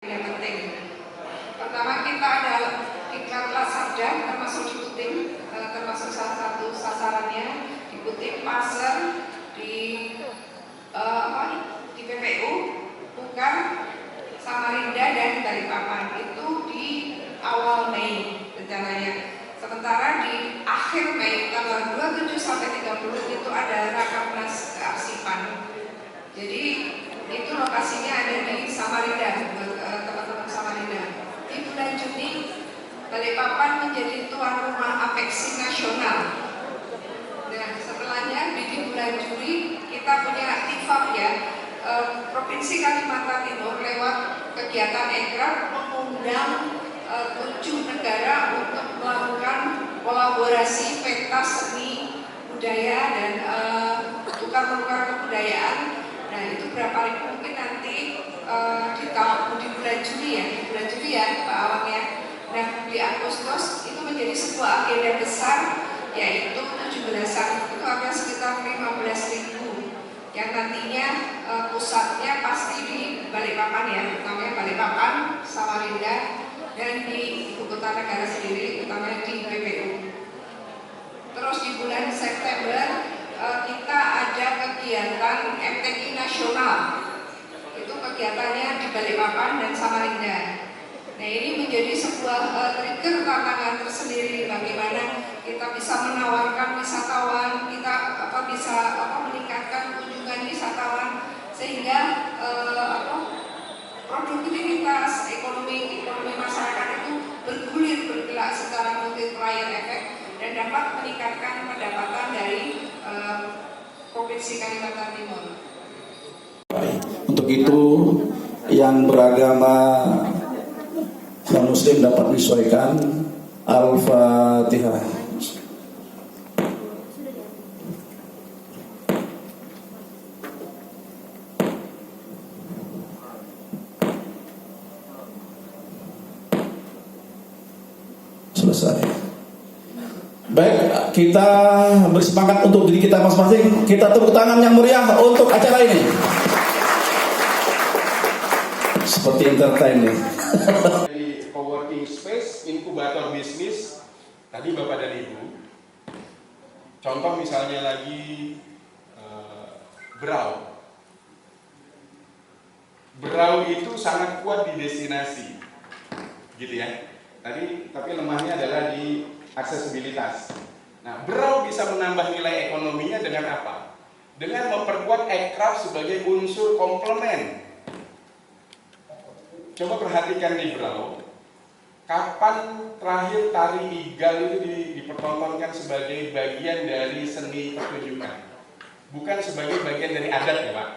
yang penting. Pertama, kita ada iklan sabda termasuk diputing, termasuk salah satu sasarannya diputing pasar di PPU, bukan Samarinda dan Balikpapan. Itu di awal Mei rencananya. Sementara di akhir Mei tanggal 27 sampai 30 itu ada Rakernas kearsipan. Jadi itu lokasinya ada di Samarinda, teman-teman Samarinda. Di bulan Juni Balikpapan menjadi tuan rumah Apeksi nasional. Nah, setelahnya di bulan Juli kita punya TIFAP ya, Provinsi Kalimantan Timur lewat kegiatan Ekraf mengundang 7 negara untuk melakukan kolaborasi pentas seni budaya dan tukar-menukar kebudayaan. Nah, itu berapa ribu mungkin nanti di bulan Juli ya Pak Awang ya. Nah, di Agustus itu menjadi sebuah agenda besar, yaitu 17-an, itu akan sekitar 15.000 yang nantinya pusatnya pasti di Balikpapan ya, utamanya Balikpapan, Samarinda, dan di ibu kota negara sendiri, utamanya di PPU. Terus di bulan September kita ada kegiatan MTQ nasional, itu kegiatannya di Balikpapan dan Samarinda. Nah, ini menjadi sebuah trigger tantangan tersendiri bagaimana kita bisa menawarkan wisatawan, kita bisa meningkatkan kunjungan wisatawan sehingga produktivitas ekonomi masyarakat itu bergerak secara multiplier efek dan dapat meningkatkan pendapatan dari Provinsi Kalimantan Timur. Untuk itu yang beragama non-muslim dapat menyesuaikan. Al-Fatihah. Selesai. Baik, kita bersemangat untuk diri kita masing-masing. Kita tepuk tangan yang meriah untuk acara ini. Seperti entertain nih. Co-working space, inkubator bisnis. Tadi Bapak dan Ibu, contoh misalnya lagi Berau. Berau itu sangat kuat di destinasi, gitu ya. Tapi lemahnya adalah di aksesibilitas. Nah, Berau bisa menambah nilai ekonominya dengan apa? Dengan memperkuat Ekraf sebagai unsur komplement. Coba perhatikan di Berau, kapan terakhir tari igal itu dipertontonkan sebagai bagian dari seni pertunjukan? Bukan sebagai bagian dari adat ya Pak?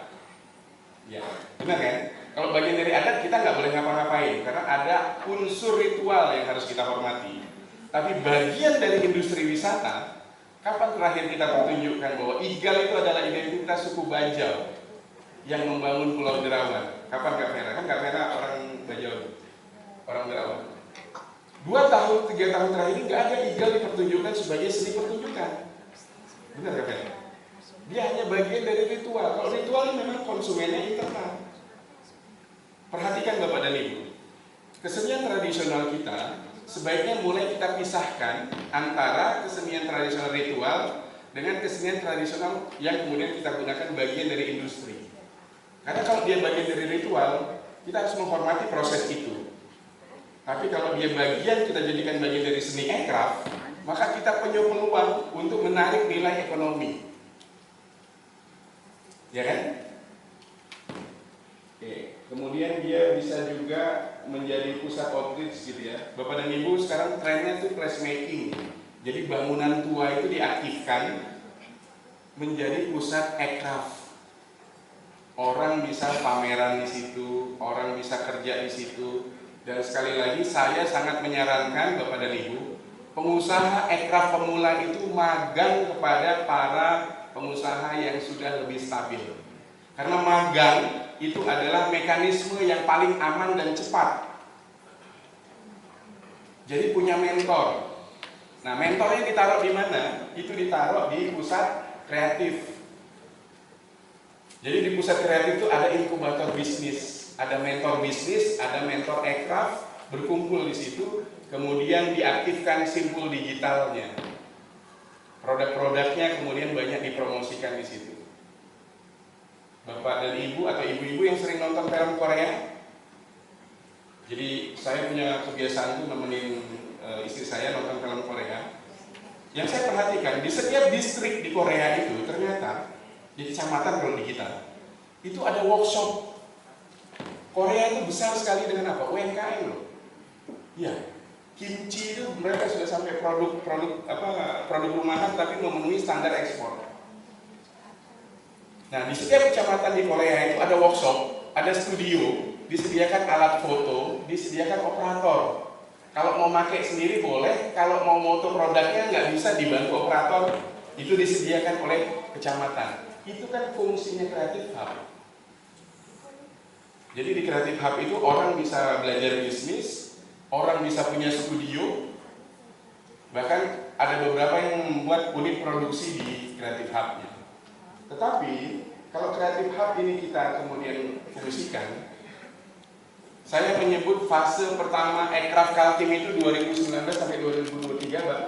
Ya, benar kan? Kalau bagian dari adat kita nggak boleh ngapa-ngapain karena ada unsur ritual yang harus kita hormati. Tapi bagian dari industri wisata, kapan terakhir kita pertunjukkan bahwa igal itu adalah identitas suku Bajau yang membangun Pulau Derawan? Kapan Kak Vera? Kan Kak Vera orang Bajau, orang Derawan. 2 tahun, 3 tahun terakhir ini nggak ada igal dipertunjukkan sebagai seni pertunjukan. Benar Kak Vera? Dia hanya bagian dari ritual. Kalau ritual ini memang konsumennya internal. Perhatikan Bapak dan Ibu, kesenian tradisional kita sebaiknya mulai kita pisahkan antara kesenian tradisional ritual dengan kesenian tradisional yang kemudian kita gunakan bagian dari industri. Karena kalau dia bagian dari ritual, kita harus menghormati proses itu. Tapi kalau dia bagian, kita jadikan bagian dari seni ekraf, maka kita punya peluang untuk menarik nilai ekonomi. Ya kan? Oke. Kemudian dia bisa juga menjadi pusat outreach gitu ya. Bapak dan Ibu, sekarang trennya itu placemaking. Jadi bangunan tua itu diaktifkan menjadi pusat ekraf. Orang bisa pameran di situ, orang bisa kerja di situ. Dan sekali lagi saya sangat menyarankan Bapak dan Ibu, pengusaha ekraf pemula itu magang kepada para pengusaha yang sudah lebih stabil. Karena magang itu adalah mekanisme yang paling aman dan cepat. Jadi punya mentor. Nah, mentornya ditaruh di mana? Itu ditaruh di pusat kreatif. Jadi di pusat kreatif itu ada inkubator bisnis. ada mentor bisnis, ada mentor aircraft berkumpul di situ, kemudian diaktifkan simpul digitalnya. Produk-produknya kemudian banyak dipromosikan di situ. Bapak dan Ibu atau ibu-ibu yang sering nonton film Korea, jadi saya punya kebiasaan tuh nemenin istri saya nonton film Korea. Yang saya perhatikan di setiap distrik di Korea itu ternyata di kecamatan kalau di kita itu ada workshop. Korea itu besar sekali dengan apa? UMKM loh. Ya, kimchi itu mereka sudah sampai produk rumahan tapi memenuhi standar ekspor. Nah, di setiap kecamatan di Korea itu ada workshop, ada studio, disediakan alat foto, disediakan operator. Kalau mau pakai sendiri boleh, kalau mau moto produknya nggak bisa dibantu operator, itu disediakan oleh kecamatan. Itu kan fungsinya Creative Hub. Jadi di Creative Hub itu orang bisa belajar bisnis, orang bisa punya studio, bahkan ada beberapa yang membuat unit produksi di Creative Hub-nya. Tetapi kalau Creative Hub ini kita kemudian fungsikan, saya menyebut fase pertama Aircraft Kaltim itu 2019 sampai 2023, Pak.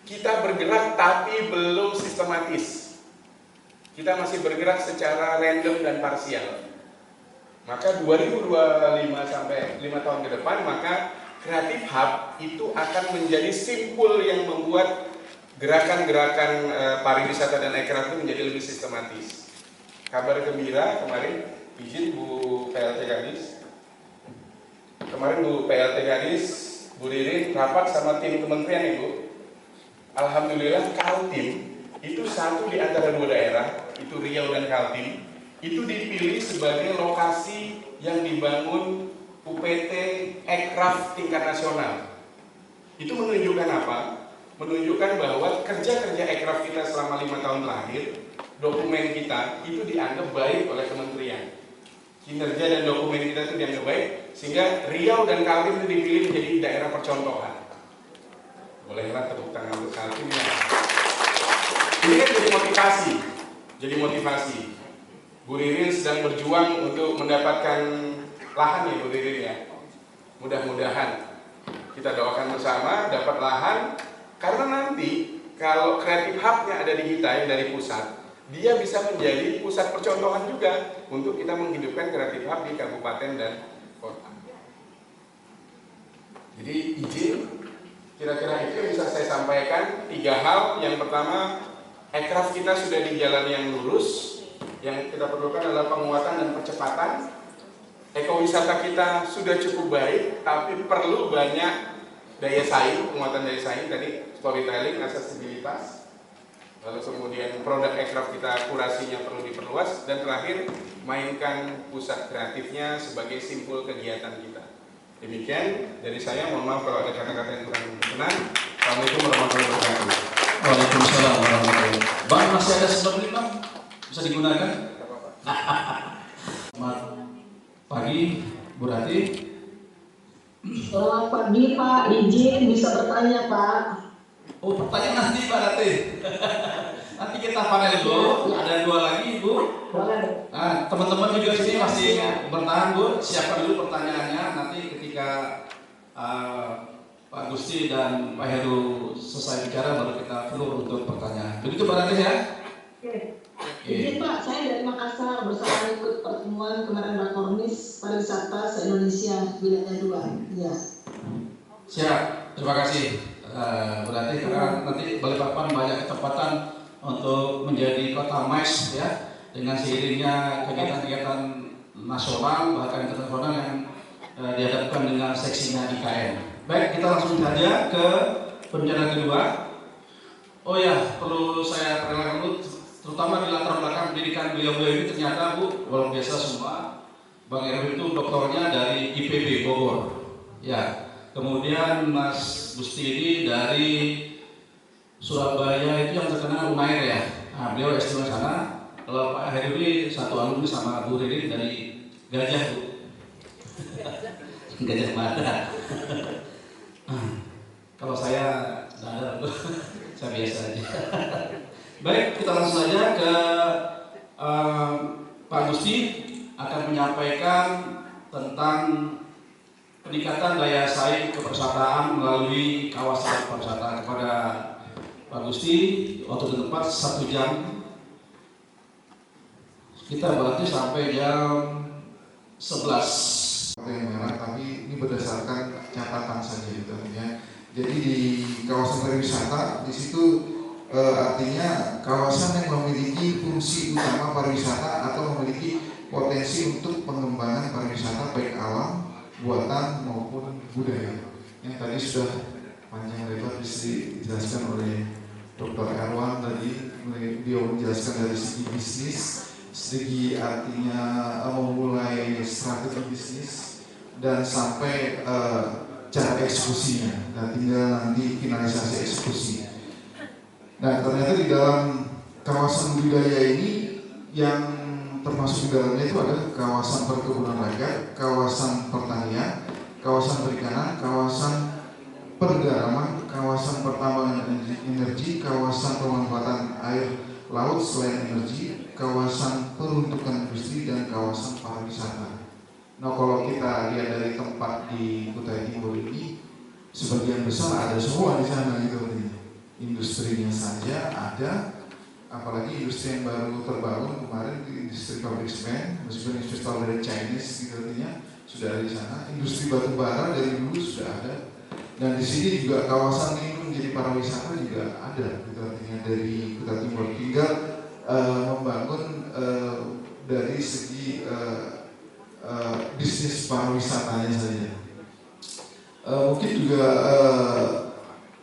Kita bergerak tapi belum sistematis. Kita masih bergerak secara random dan parsial. Maka 2025 sampai 5 tahun ke depan, maka Creative Hub itu akan menjadi simpul yang membuat gerakan-gerakan pariwisata dan aircraft itu menjadi lebih sistematis. Kabar gembira kemarin, izin Bu PLT Gadis. Kemarin Bu PLT Gadis, Bu Ririn rapat sama tim kementerian Ibu. Alhamdulillah Kaltim itu satu di antara dua daerah, itu Riau dan Kaltim, itu dipilih sebagai lokasi yang dibangun UPT Aircraft tingkat nasional. Itu menunjukkan apa? Menunjukkan bahwa kerja-kerja aircraft kita selama 5 tahun terakhir, dokumen kita itu dianggap baik oleh kementerian. Kinerja dan dokumen kita itu dianggap baik, sehingga Riau dan Kaltim itu dipilih menjadi daerah percontohan. Bolehlah tepuk tangan untuk Kaltim ya. Ini kan jadi motivasi. Bu Ririn sedang berjuang untuk mendapatkan lahan ya Bu Ririn ya. Mudah-mudahan kita doakan bersama dapat lahan. Karena nanti kalau Creative Hub-nya ada di kita yang dari pusat, dia bisa menjadi pusat percontohan juga untuk kita menghidupkan Creative Hub di kabupaten dan kota. Jadi izin, kira-kira itu bisa saya sampaikan 3 hal. Yang pertama, aircraft kita sudah di jalan yang lurus. Yang kita perlukan adalah penguatan dan percepatan. Ekowisata kita sudah cukup baik, tapi perlu banyak daya saing, penguatan daya saing tadi, storytelling, aksesibilitas. Lalu kemudian produk aircraft kita kurasinya perlu diperluas, dan terakhir mainkan pusat kreatifnya sebagai simpul kegiatan kita. Demikian dari saya, mohon maaf kalau ada kata-kata yang kurang berkenan. Assalamualaikum warahmatullahi wabarakatuh. Waalaikumsalam warahmatullahi wabarakatuh. Bang, masih ada 9 menit Bang? Bisa digunakan? Selamat pagi, Bu Rati. Selamat pagi Pak, izin bisa bertanya Pak. Oh, pertanyaan nanti Pak Rati. Nanti kita panel dulu, ada 2 lagi Bu. Boleh. Nah, teman-teman juga sini masih bertahan Bu, siapkan dulu pertanyaannya. Nanti ketika Pak Gusti dan Pak Heru selesai bicara, baru kita floor untuk pertanyaan. Begitu Pak Rati ya? Oke. Izin Pak, saya dari Makassar bersama ikut pertemuan kemarin Rakornis Pariwisata se-Indonesia wilayah 2. Ya. Siap, terima kasih. Berarti karena nanti Balikpapan banyak kesempatan untuk menjadi kota MICE ya, dengan seiringnya kegiatan-kegiatan nasional bahkan internasional yang dihadapkan dengan seksinya IKN. Baik, kita langsung saja ke pembicaraan kedua. Oh ya, perlu saya perkenalkan dulu, terutama di latar belakang pendidikan beliau-beliau ini ternyata Bu, luar biasa semua. Bang Erwin itu doktornya dari IPB Bogor. Ya, kemudian Mas Gusti ini dari Surabaya itu yang terkenal Unair ya. Nah, beliau S2 sana. Kalau Pak Heru ini satu alumni sama Bu Ririn dari Gajah Bu. Gajah Mada. Kalau saya nggak ada, saya biasa aja. Baik, kita langsung saja ke Pak Gusti akan menyampaikan tentang peningkatan daya saing kepesertaan melalui kawasan pariwisata. Kepada Pak Gusti, waktu dan tempat 1 jam. Kita berarti sampai jam 11. Yang merah, tapi ini berdasarkan catatan saja gitu ya. Jadi di kawasan pariwisata di situ artinya kawasan yang memiliki fungsi utama pariwisata atau memiliki potensi untuk pengembangan pariwisata baik alam, buatan maupun budaya. Yang tadi sudah panjang lebar dijelaskan oleh Dr. Erwan tadi, beliau menjelaskan dari segi bisnis, segi artinya memulai strategi bisnis dan sampai cara eksekusinya. Nah, tinggal nanti finalisasi eksekusi. Nah, ternyata di dalam kawasan budaya ini yang termasuk di dalamnya itu ada kawasan perkebunan rakyat, kawasan pertanian, kawasan perikanan, kawasan pergaraman, kawasan pertambangan energi, kawasan pemanfaatan air laut selain energi, kawasan peruntukan industri, dan kawasan pariwisata. Nah, kalau kita lihat dari tempat di Kutai Timur ini, sebagian besar ada semua di sana gitu. Industrinya saja ada, apalagi industri yang baru terbangun kemarin di industri pabrik semen, meskipun investor dari Chinese gitu artinya sudah ada di sana. Industri batu bara dari dulu sudah ada, dan di sini juga kawasan ini menjadi pariwisata juga ada gitu artinya dari Kutai Timur. Tinggal membangun dari segi bisnis pariwisatanya saja. Mungkin juga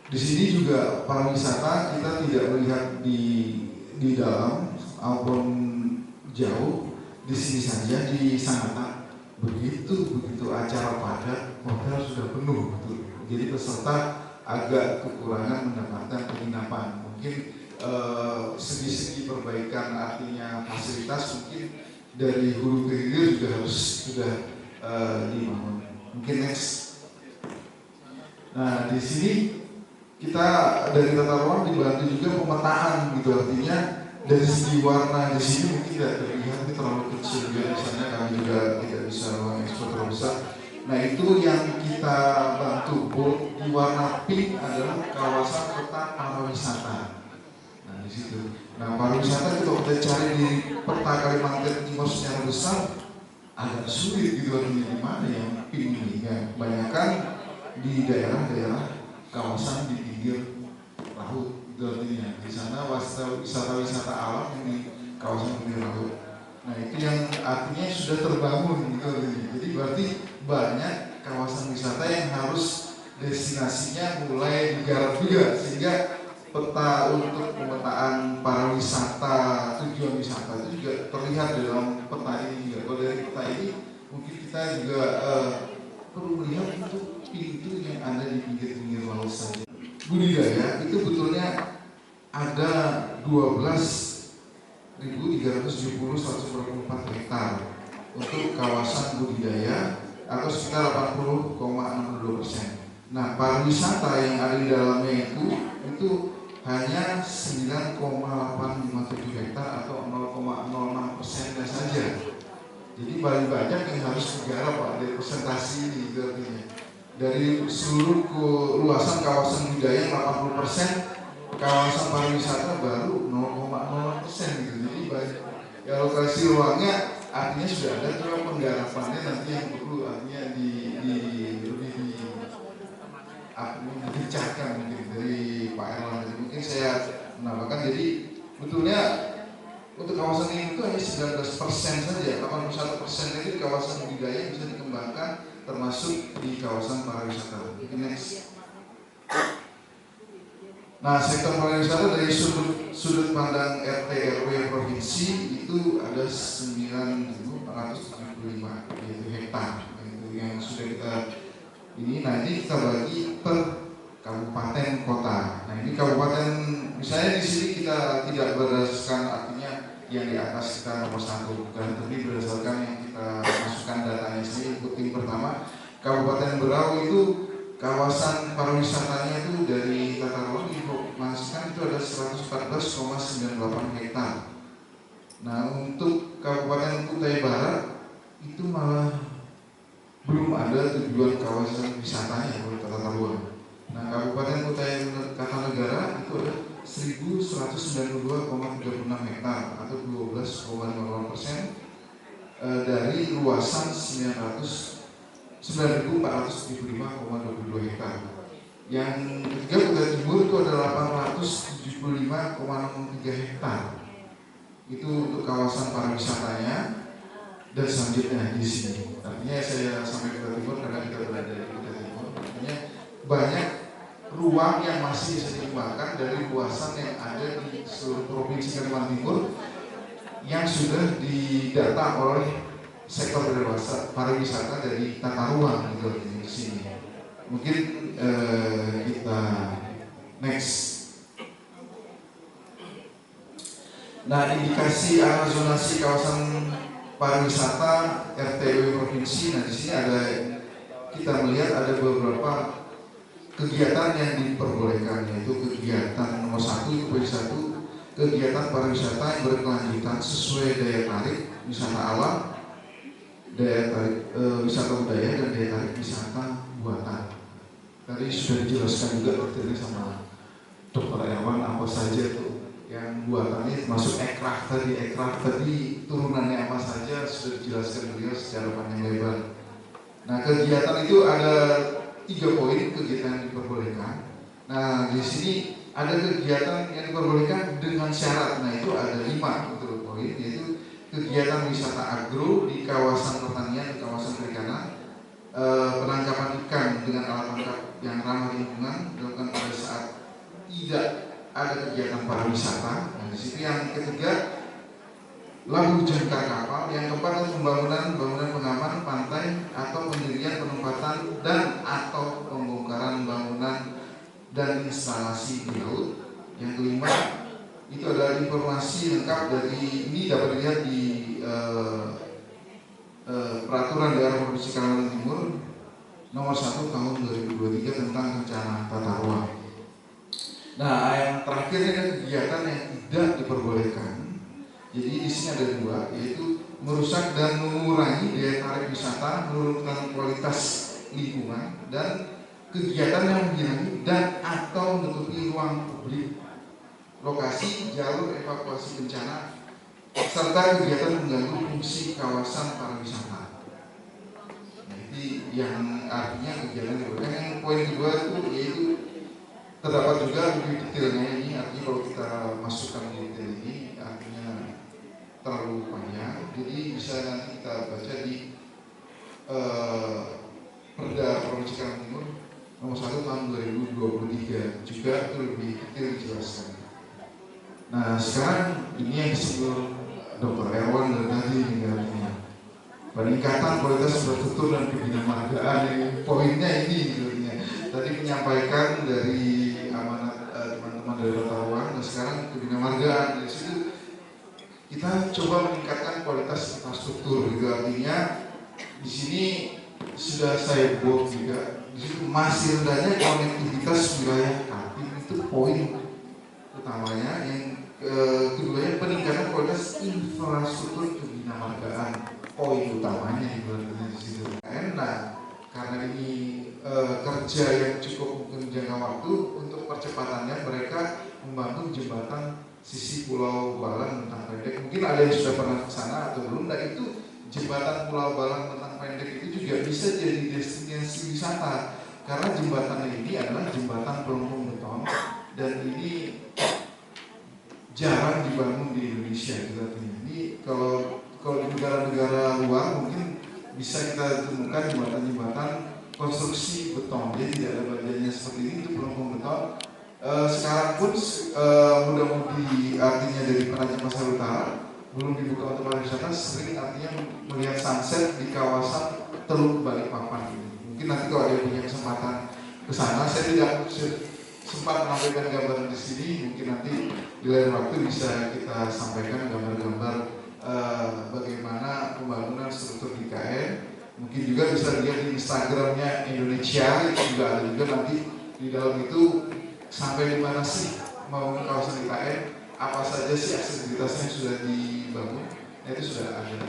di sini juga pariwisata kita tidak melihat di dalam maupun jauh, di sini saja di Sangatta begitu acara padat, hotel sudah penuh gitu. Jadi peserta agak kekurangan mendapatkan penginapan. Mungkin segi-segi perbaikan artinya fasilitas mungkin dari hulu ke hilir juga harus sudah dibangun. Mungkin next. Nah, di sini kita dari tata ruang dibantu juga pemetaan gitu, artinya dari segi warna di sini mungkin tidak terlihat, ini terlalu kecil juga, misalnya kami juga tidak bisa ruang ekspor terlalu besar. Nah, itu yang kita bantu. Di warna pink adalah kawasan peta pariwisata. Nah, di situ. Nah, pariwisata itu kalau kita cari di peta Kalimantan Timur secara besar agak sulit gitu, artinya di mana yang pink ini. Ya, kebanyakan di daerah-daerah kawasan di pinggir laut itu artinya di sana wisata alam yang di kawasan pinggir laut. Nah, itu yang artinya sudah terbangun gitu artinya. Jadi berarti banyak kawasan wisata yang harus destinasinya mulai digarap juga, sehingga peta untuk pemetaan pariwisata, tujuan wisata itu juga terlihat dalam peta ini juga. Kalau dari peta ini mungkin kita juga perlu melihat untuk pintu yang ada di pinggir-pinggir laut saja. Budidaya itu betulnya ada 12.370.124 hektar untuk kawasan budidaya atau sekitar 80,62%. Nah, pariwisata yang ada di dalamnya itu hanya 9,857 hektar atau 0,06% saja. Jadi paling banyak yang harus digarap Pak dari presentasi ini gitu artinya. Dari seluruh luasan kawasan budaya 80%, kawasan pariwisata baru 0,0% gitu. Jadi banyak. Ya, lokasi ruangnya artinya sudah ada, cuma penggarapannya nanti yang perlu artinya lebih digencarkan mungkin dari Pak Erwan. Jadi mungkin saya menambahkan, jadi betulnya untuk kawasan ini itu hanya 19% saja, 81% itu di kawasan budaya bisa dikembangkan termasuk di kawasan pariwisata. Next. Nah, sektor pariwisata dari sudut pandang RT RW provinsi itu ada 9.475 hektar itu yang sudah kita ini. Nanti kita bagi per kabupaten kota. Nah, ini kabupaten misalnya di sini kita tidak berdasarkan artinya yang di atas kita nomor 1 bukan, tapi berdasarkan yang kita masukkan datanya sendiri. Untuk tim pertama Kabupaten Berau itu kawasan pariwisatanya itu dari tata ruang dimasukkan itu ada 114,98 hektar. Nah, untuk Kabupaten Kutai Barat itu malah belum ada tujuan kawasan wisatanya oleh tata ruang. Nah, Kabupaten Kutai Kartanegara itu ada 1.192,36 hektar atau 12,58% dari luasan 9.475,22 hektar. Yang ketiga Kutai Timur itu ada 875,63 hektar. Itu untuk kawasan pariwisatanya. Dan selanjutnya di sini, artinya saya sampai Kutai Timur karena kita berada di Kutai Timur, artinya banyak ruang yang masih bisa dikembangkan dari luasan yang ada di seluruh provinsi Kalimantan Timur yang sudah didata oleh sektor pariwisata dari tata ruang di sini. Mungkin kita next. Nah, indikasi arah zonasi kawasan pariwisata RTW provinsi. Nah, di sini ada kita melihat ada beberapa kegiatan yang diperbolehkan, yaitu kegiatan nomor 1 itu kegiatan pariwisata yang berkelanjutan sesuai daya tarik wisata alam, daya tarik wisata budaya, dan daya tarik wisata buatan. Tadi sudah dijelaskan juga tadi sama Dr. Erwan apa saja tuh yang buatannya, termasuk ekraf tadi turunannya apa saja sudah dijelaskan beliau secara panjang lebar. Nah, kegiatan itu ada 3 poin kegiatan yang diperbolehkan. Nah, di sini ada kegiatan yang diperbolehkan dengan syarat. Nah, itu ada 5 poin, yaitu kegiatan wisata agro di kawasan pertanian, di kawasan perikanan, penangkapan ikan dengan alat tangkap yang ramah lingkungan dilakukan pada saat tidak ada kegiatan pariwisata. Nah, di sini yang ketiga lalu jangkar kapal, yang keempat pembangunan pengaman pantai atau pendirian penempatan dan atau pembongkaran bangunan dan instalasi di laut. Yang kelima itu adalah informasi lengkap dari ini dapat dilihat di peraturan daerah provinsi Kalimantan Timur nomor 1 tahun 2023 tentang rencana tata ruang. Nah, yang terakhir adalah kegiatan yang tidak diperbolehkan. Jadi di sini ada 2, yaitu merusak dan mengurangi daya tarik wisata, menurunkan kualitas lingkungan, dan kegiatan yang menghilangi dan atau menutupi ruang publik, lokasi, jalur evakuasi bencana, serta kegiatan mengganggu fungsi kawasan pariwisata. Nah, ini yang artinya kegiatan diperbolehkan. Yang poin kedua itu yaitu terdapat juga lebih detailnya ini, artinya kalau kita masukkan di detail ini artinya terlalu panjang, jadi bisa nanti kita baca di Perda Provinsi Kalimantan Timur nomor 1 tahun 2023 juga itu lebih detail dijelaskan. Nah, sekarang ini yang disebut Dr. Erwan dan tadi artinya peningkatan kualitas infrastruktur dan kebinamargaan. Poinnya ini artinya tadi menyampaikan dari amanat teman-teman dari tata ruang, dan sekarang kebinamargaan. Dari situ kita coba meningkatkan kualitas infrastruktur, gitu. Artinya di sini sudah saya buat juga di situ masih rendahnya konektivitas wilayah Kaltim, itu poin utamanya. Yang keduanya peningkatan kualitas infrastruktur kebinamargaan, poin utamanya di situ. Nah, karena ini kerja yang cukup mungkin jangka waktu, untuk percepatannya mereka membangun jembatan sisi Pulau Balang Mentang Pendek. Mungkin ada yang sudah pernah ke sana atau belum. Nah, itu jembatan Pulau Balang Mentang Pendek itu juga bisa jadi destinasi wisata karena jembatannya ini adalah jembatan pelengkung beton, dan ini jarang dibangun di Indonesia. Ini kalau di negara-negara luar mungkin bisa kita temukan jembatan-jembatan konstruksi beton, jadi tidak ada bagiannya seperti ini, itu pelengkung beton. Sekarang pun mudah-mudi artinya dari Penajam Pasar Utara belum dibuka untuk pariwisata, sering artinya melihat sunset di kawasan Teluk Balikpapan. Mungkin nanti kalau ada punya kesempatan ke sana, saya tidak sempat menampilkan gambar di sini, mungkin nanti di lain waktu bisa kita sampaikan gambar-gambar bagaimana pembangunan struktur IKN. Mungkin juga bisa lihat di Instagramnya Indonesia, itu juga ada juga nanti di dalam itu sampai di mana sih mau kawasan IKN, apa saja sih aksesibilitasnya yang sudah dibangun. Nah, itu sudah ada.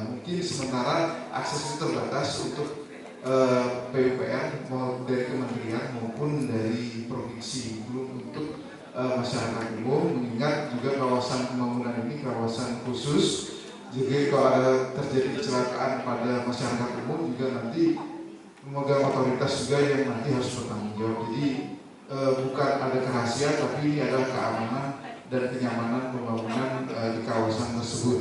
Mungkin sementara akses itu terbatas untuk PUPR mau dari kementerian maupun dari provinsi untuk masyarakat umum, mengingat juga kawasan pembangunan ini kawasan khusus. Jadi kalau ada terjadi kecelakaan pada masyarakat umum juga nanti pemegang otoritas juga yang nanti harus bertanggung jawab. Jadi bukan ada kerahasiaan, tapi ini adalah keamanan dan kenyamanan pembangunan di kawasan tersebut.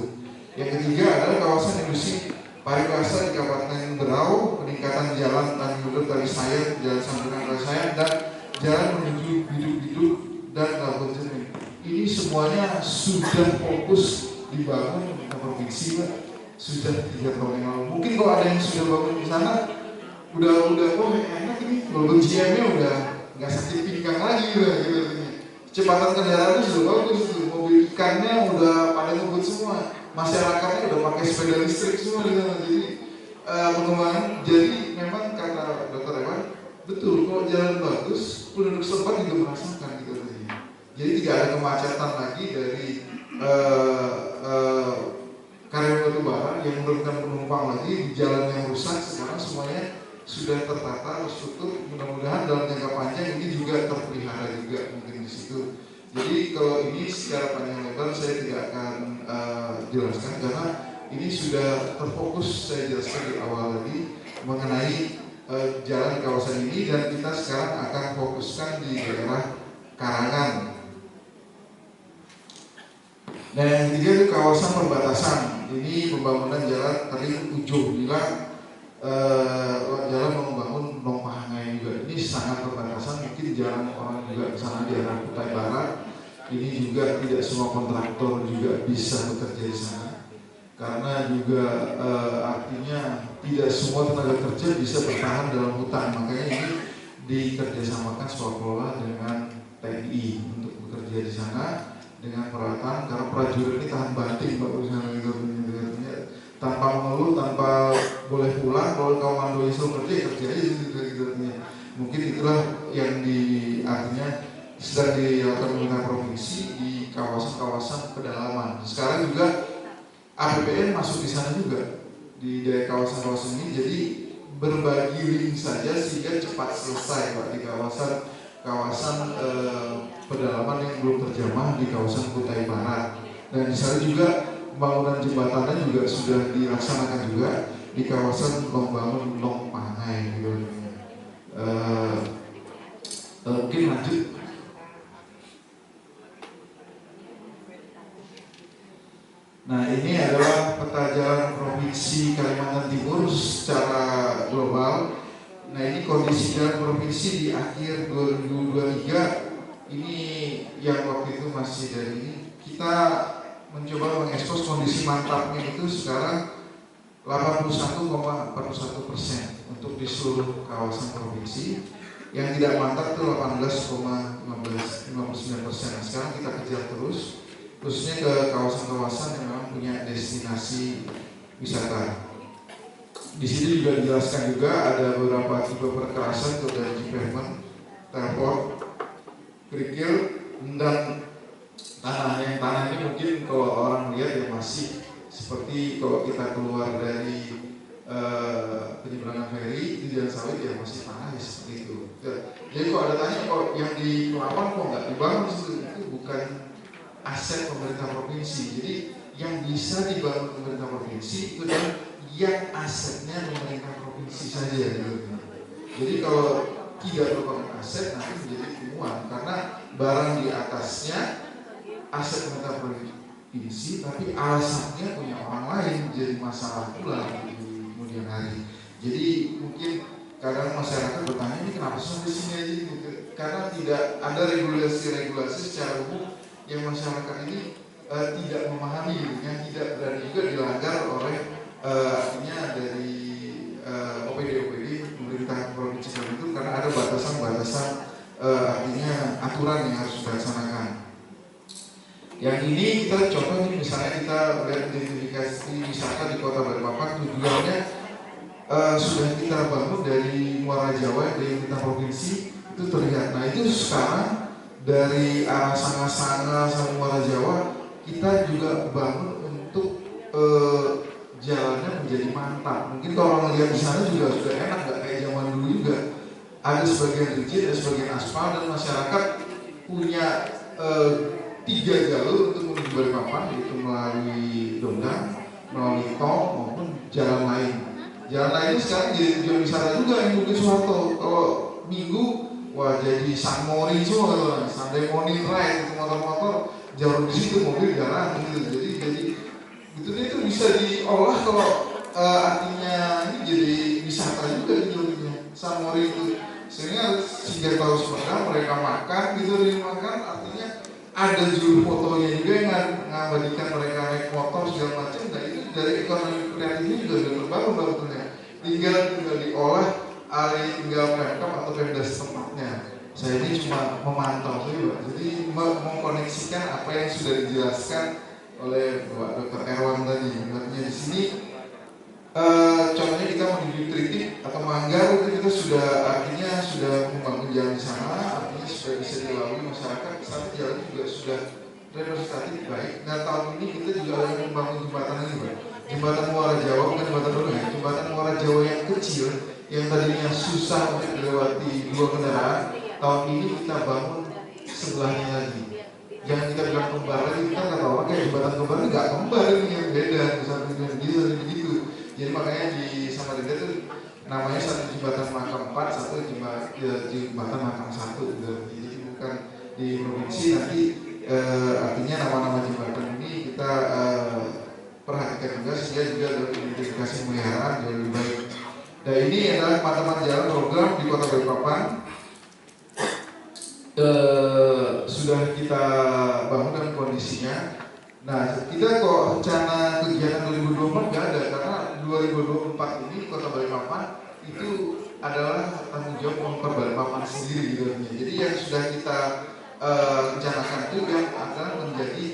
Yang ketiga adalah kawasan industri pariwisata di Kabupaten Berau, peningkatan jalan Tanjung Udur Kali Sayang, Jalan Sambunan Kali Sayang, dan jalan menuju Biduk-Biduk dan Labuan Cermin. Ini semuanya sudah fokus dibangun di provinsi, Pak. Sudah 3 tahun yang lalu. Mungkin kalau ada yang sudah bangun di sana, udah oh enak ini, logo GM-nya udah nggak sakit pinggang lagi, gitu. Kecepatan kendaraannya sudah bagus, mobil ikannya udah pada ngebut semua, masyarakatnya udah pakai sepeda listrik semua di sana. Jadi pengembangan, jadi memang kata Dr. Ewan, betul, kalau jalan bagus, penduduk setempat juga merasakan gitu. Jadi tidak ada kemacetan lagi dari Karyawan Batubara yang menurunkan penumpang lagi di jalan yang rusak. Sekarang semuanya sudah tertata, terstruktur. Mudah-mudahan dalam jangka panjang ini juga terpelihara juga mungkin di situ. Jadi kalau ini secara panjang lebar saya tidak akan jelaskan karena ini sudah terfokus saya jelaskan di awal tadi mengenai jalan kawasan ini, dan kita sekarang akan fokuskan di daerah Karangan. Dan yang ketiga itu kawasan perbatasan. Ini pembangunan jalan tadi Ujung bilang jalan membangun Nongpahangai juga. Ini sangat perbatasan, mungkin jarang orang juga ke sana di arah Kutai Barat. Ini juga tidak semua kontraktor juga bisa bekerja di sana. Karena juga artinya tidak semua tenaga kerja bisa bertahan dalam hutan. Makanya ini dikerjasamakan swaklola dengan TNI untuk bekerja di sana dengan peralatan, karena prajurit ini tahan banting Pak, tanpa mengeluh, tanpa boleh pulang. Kalau komando Islam kerja aja gitu. Mungkin itulah yang artinya sedang dilakukan pemerintah provinsi di kawasan-kawasan pedalaman. Sekarang juga APBN masuk di sana juga di daerah kawasan-kawasan ini, jadi berbagi link saja sehingga cepat selesai Pak di kawasan pedalaman yang belum terjamah di kawasan Kutai Barat. Dan di sana juga pembangunan jembatannya juga sudah dilaksanakan juga di kawasan membangun Nongpahangai gitu. Mungkin lanjut. Nah, ini adalah peta jalan provinsi Kalimantan Timur secara global. Nah, ini kondisi jalan provinsi di akhir 2023 ini yang waktu itu masih dari ini. Kita mencoba mengekspos kondisi mantapnya itu sekarang 81,41% untuk di seluruh kawasan provinsi. Yang tidak mantap itu 18,59%. Nah, sekarang kita kejar terus, khususnya ke kawasan-kawasan yang memang punya destinasi wisata. Di sini juga dijelaskan juga ada beberapa tipe perkerasan itu dari pavement, telepon, kerikil, dan tanah ini mungkin kalau orang lihat ya masih seperti kalau kita keluar dari penyeberangan feri di Jalan Sawit ya masih tanah ya seperti itu. Jadi kalau ada tanya kok yang di Kelapan kok nggak dibangun itu bukan aset pemerintah provinsi. Jadi yang bisa dibangun pemerintah provinsi itu adalah yang asetnya pemerintah provinsi saja gitu. Jadi kalau tidak merupakan aset nanti menjadi temuan karena barang di atasnya aset pemerintah provinsi tapi alasannya punya orang lain, jadi masalah pula di kemudian hari. Jadi mungkin kadang masyarakat bertanya ini kenapa sampai sini aja gitu. Karena tidak ada regulasi secara umum yang masyarakat ini tidak memahami, yang tidak berani juga dilanggar oleh artinya dari OPD pemerintah provinsi itu, karena ada batasan-batasan artinya aturan yang harus dilaksanakan. Yang ini kita contoh nih, misalnya kita lihat identifikasi wisata di Kota Balikpapan, tujuannya sudah kita bangun dari Muara Jawa dari pemerintah provinsi itu terlihat. Nah itu sekarang dari arah Sanga-Sanga sampai Muara Jawa kita juga bangun untuk jalannya menjadi mantap. Mungkin kalau orang lihat di sana juga sudah enak, nggak kayak zaman dulu juga. Ada sebagian rigid, ada sebagian aspal, dan masyarakat punya 3 jalur untuk menuju Balikpapan, yaitu melalui Dondang, melalui tol maupun jalan lain. Jalan lain sekarang jadi tujuan wisata juga yang mungkin Soeharto. Kalau minggu, wah jadi Sunmori semua, Sunday morning ride, itu motor-motor jalur di situ, mobil jarang gitu. Jadi itu bisa diolah kalau artinya ini jadi wisata juga gitu. Sunmori itu sehingga sehingga tahu sebenarnya mereka makan gitu, makan artinya ada juru fotonya juga yang ngabadikan mereka naik motor segala macam. Nah itu dari ekonomi kreatifnya juga sudah terbangun sebetulnya. Tinggal diolah tinggal Pemkab atau Pemda setempatnya. Saya ini cuma memantau saja, jadi mengkoneksikan apa yang sudah dijelaskan oleh Bapak Dr. Erwan tadi. Artinya di sini contohnya kita menuju Tritik atau Manggar itu kita sudah artinya sudah membangun jalan di sana, artinya sudah bisa dilalui masyarakat. Saat jalan juga sudah representatif baik. Nah tahun ini kita juga ada membangun jembatan lagi, Pak. Jembatan Muara Jawa, bukan jembatan Dona, jembatan Muara Jawa yang kecil yang tadinya susah untuk dilewati 2 kendaraan. Tahun ini kita bangun sebelahnya lagi. Jangan kita bilang kembar lagi, kita nggak tahu kayak jembatan kembar ini nggak kembar, ini yang beda, misalnya begitu. Jadi makanya di Samarinda itu namanya satu jembatan makam 4, satu jembatan makam 1 gitu. Jadi bukan di provinsi nanti artinya nama-nama jembatan ini kita perhatikan juga sehingga juga dalam identifikasi pemeliharaan jauh lebih baik. Nah ini adalah teman-teman jalan program di Kota Balikpapan sudah kita bangun dan kondisinya. Nah, kita kok rencana kegiatan 2024 nggak ada, karena 2024 ini Kota Balikpapan itu adalah tanggung jawab Pemkab Balikpapan sendiri gitu. Jadi yang sudah kita rencanakan itu yang akan menjadi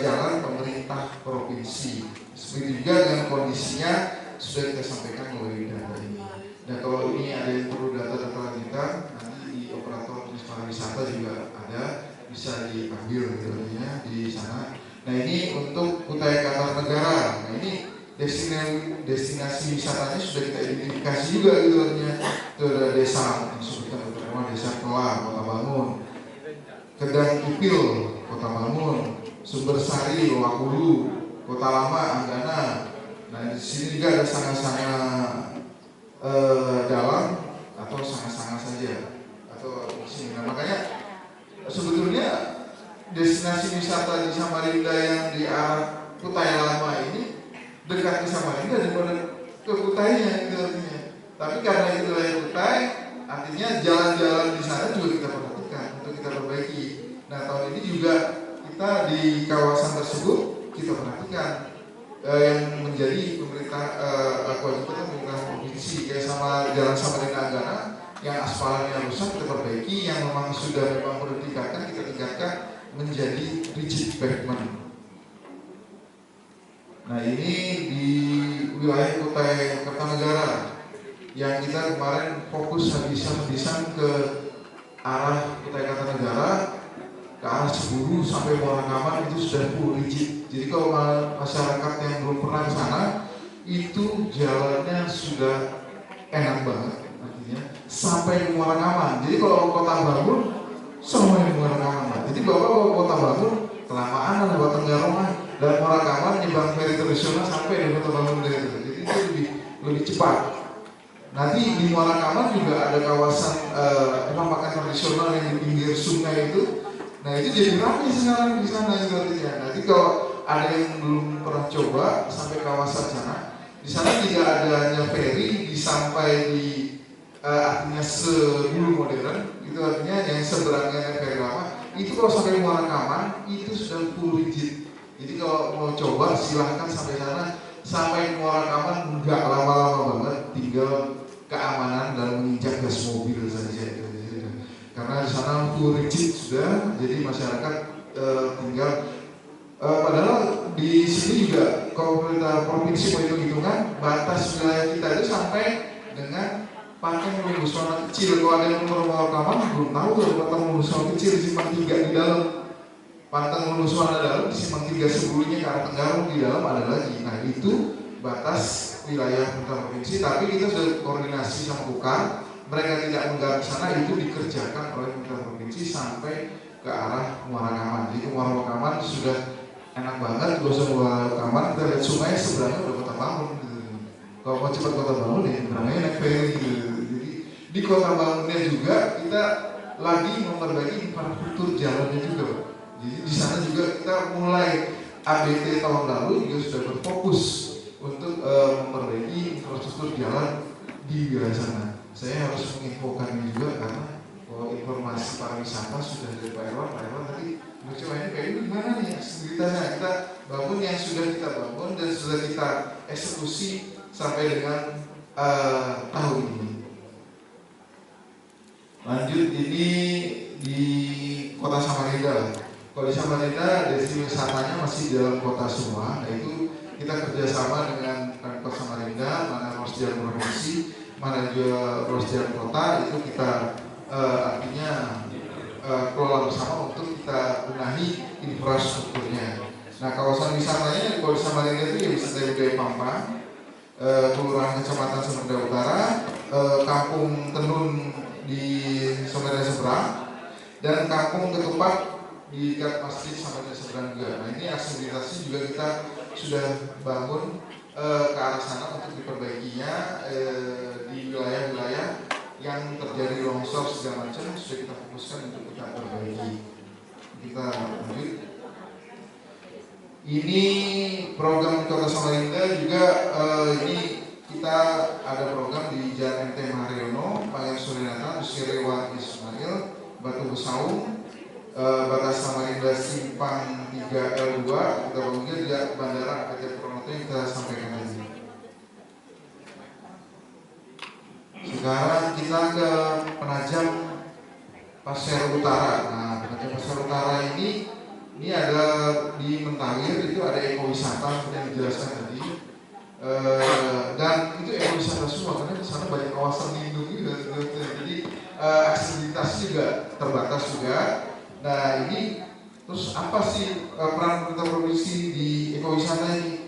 jalan pemerintah provinsi. Seperti juga dengan kondisinya sudah kita sampaikan melalui data ini. Dan kalau ini ada yang perlu data-data lanjutan, nanti di operator pariwisata juga ada, bisa diambil gitu di sana. Nah ini untuk Kutai Kartanegara. Nah ini destinasi wisatanya sudah kita identifikasi juga gitu artinya. Itu ada desa yang disebutkan pertama Desa Kelah, Kota Bangun, Kendang Kipil, Kota Bangun, Sumbersari, Wakulu, Kota Lama, Anggana. Nah di sini juga ada sanga-sanga dalam atau sanga-sanga saja atau di sini. Nah makanya sebetulnya destinasi wisata di Samarinda yang di arah Kutai Lama ini dekat ke Samarinda daripada ke Kutainya gitu artinya. Tapi karena itu wilayah Kutai, artinya jalan-jalan di sana juga kita perhatikan untuk kita perbaiki. Nah tahun ini juga kita di kawasan tersebut kita perhatikan yang menjadi pemerintah kewajiban pemerintah provinsi kayak sama jalan Samarinda Anggana yang aspalnya rusak kita perbaiki, yang memang sudah perlu ditingkatkan kita tingkatkan menjadi rigid pavement. Nah ini di wilayah Kutai Kartanegara yang kita kemarin fokus habisan ke arah Kutai Kartanegara, ke arah Ciburu sampai Muarakaman itu sudah full rigid. Jadi kalau masyarakat yang belum pernah ke sana itu jalannya sudah enak banget artinya sampai ke Muarakaman. Jadi kalau Kota Bangun sampai ke Muarakaman. Jadi bapak kalau Kota Bangun kelamaan lah buat Tenggarong dan Muarakaman nyebang ferry tradisional sampai di Kota Bangun dari itu. Jadi itu lebih cepat. Nanti di Muarakaman juga ada kawasan makan tradisional yang di pinggir sungai itu. Nah itu jadi ramai sekarang di sana gitu artinya. Nanti kalau ada yang belum pernah coba sampai kawasan sana, di sana tidak adanya ferry sampai di artinya sebelum modern, itu artinya yang seberangnya ferry lama. Itu kalau sampai Muarakaman itu sudah full rigid. Jadi kalau mau coba silahkan sampai sana, sampai Muarakaman nggak lama-lama banget, tinggal keamanan dan menginjak gas mobil saja. Karena di sana full rigid sudah, jadi masyarakat tinggal. Padahal di sini juga kalau pemerintah provinsi mau hitung-hitungan batas wilayah kita itu sampai dengan Panteng Hulu Buswana kecil. Kalau ada yang Muarakaman belum tahu kalau Panteng Hulu Buswana kecil di Simpang 3 di dalam. Panteng Hulu Buswana dalam di Simpang 3 sebelumnya ke arah Tenggarong di dalam ada lagi. Nah itu batas wilayah pemerintah provinsi, tapi kita sudah koordinasi sama Kukar, mereka tidak mengganggu sana, itu dikerjakan oleh pemerintah provinsi sampai ke arah Muara Kaman. Jadi Muara Kaman sudah enak banget, gak usah Muara Kaman, kita lihat sungai seberangnya udah Kota Bangun gitu. Kalau mau cepat Kota Bangun ya seberangnya naik ferry gitu. Jadi di Kota Bangunnya juga kita lagi memperbaiki infrastruktur jalannya juga, Pak. Jadi di sana juga kita mulai ABT tahun lalu juga sudah berfokus untuk memperbaiki infrastruktur jalan di wilayah sana. Saya harus menginfokannya juga karena informasi pariwisata sudah dari Pak Irwan tadi coba ini kayak gimana nih ceritanya, kita bangun yang sudah kita bangun dan sudah kita eksekusi sampai dengan tahun ini. Lanjut ini di Kota Samarinda. Kalau di Samarinda destinasi wisatanya masih dalam kota semua, nah itu kita kerjasama dengan Pemkot Samarinda, mana Rosdian Provinsi, mana juga Rosdian Kota, itu kita artinya kelola bersama untuk kita benahi infrastrukturnya. Nah kawasan wisatanya kalau di Samarinda itu ya wisata budaya Pampa, Kelurahan Kecamatan Samarinda Utara, Kampung Tenun di Samarinda Seberang, dan Kampung Ketupat di dekat Masjid Samarinda Seberang juga. Nah ini aktivitasnya juga kita sudah bangun ke arah sana untuk diperbaikinya di wilayah-wilayah yang terjadi longsor segala macam sudah kita fokuskan untuk kita perbaiki. Kita lanjut. Ini program Kota Samarinda juga ini kita ada program di Jalan MT Haryono, Pangeran Surinata, Nusirewa Ismail, Batu Besaung, batas Samarinda Simpang 3L2, kita bangunnya juga Bandara PT Pronoto yang kita sampaikan tadi. Sekarang kita ke Penajam Pasir Utara. Nah, Penajam Pasir Utara ini ada di Mentawir, itu ada ekowisata yang dijelaskan tadi. Dan itu ekowisata semua karena di sana banyak kawasan lindung juga. Jadi aksesibilitas juga terbatas juga. Nah ini terus apa sih peran pemerintah provinsi di ekowisata ini?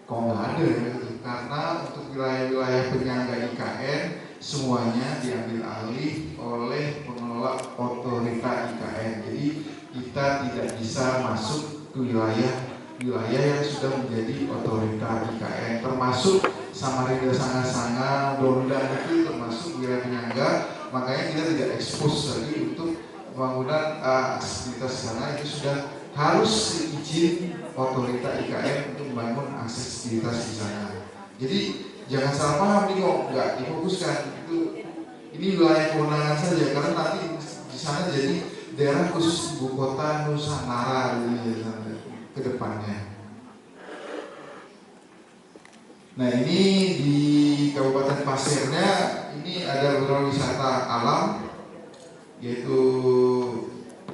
Kok nggak ada ya? Karena untuk wilayah-wilayah penyangga IKN semuanya diambil alih oleh pengelola otorita IKN. Jadi kita tidak bisa masuk ke wilayah yang sudah menjadi otorita IKN, termasuk Samarinda Sanga-Sanga, Dondang itu termasuk wilayah penyangga. Makanya kita tidak ekspos lagi untuk pembangunan aktivitas sana, itu sudah harus izin otorita IKN untuk membangun aksesibilitas di sana. Jadi jangan salah paham nih kok nggak difokuskan itu, ini wilayah kewenangan saja karena nanti di sana jadi daerah khusus ibu kota Nusantara ke depannya. Nah ini di Kabupaten Pasirnya ini ada beberapa wisata alam, yaitu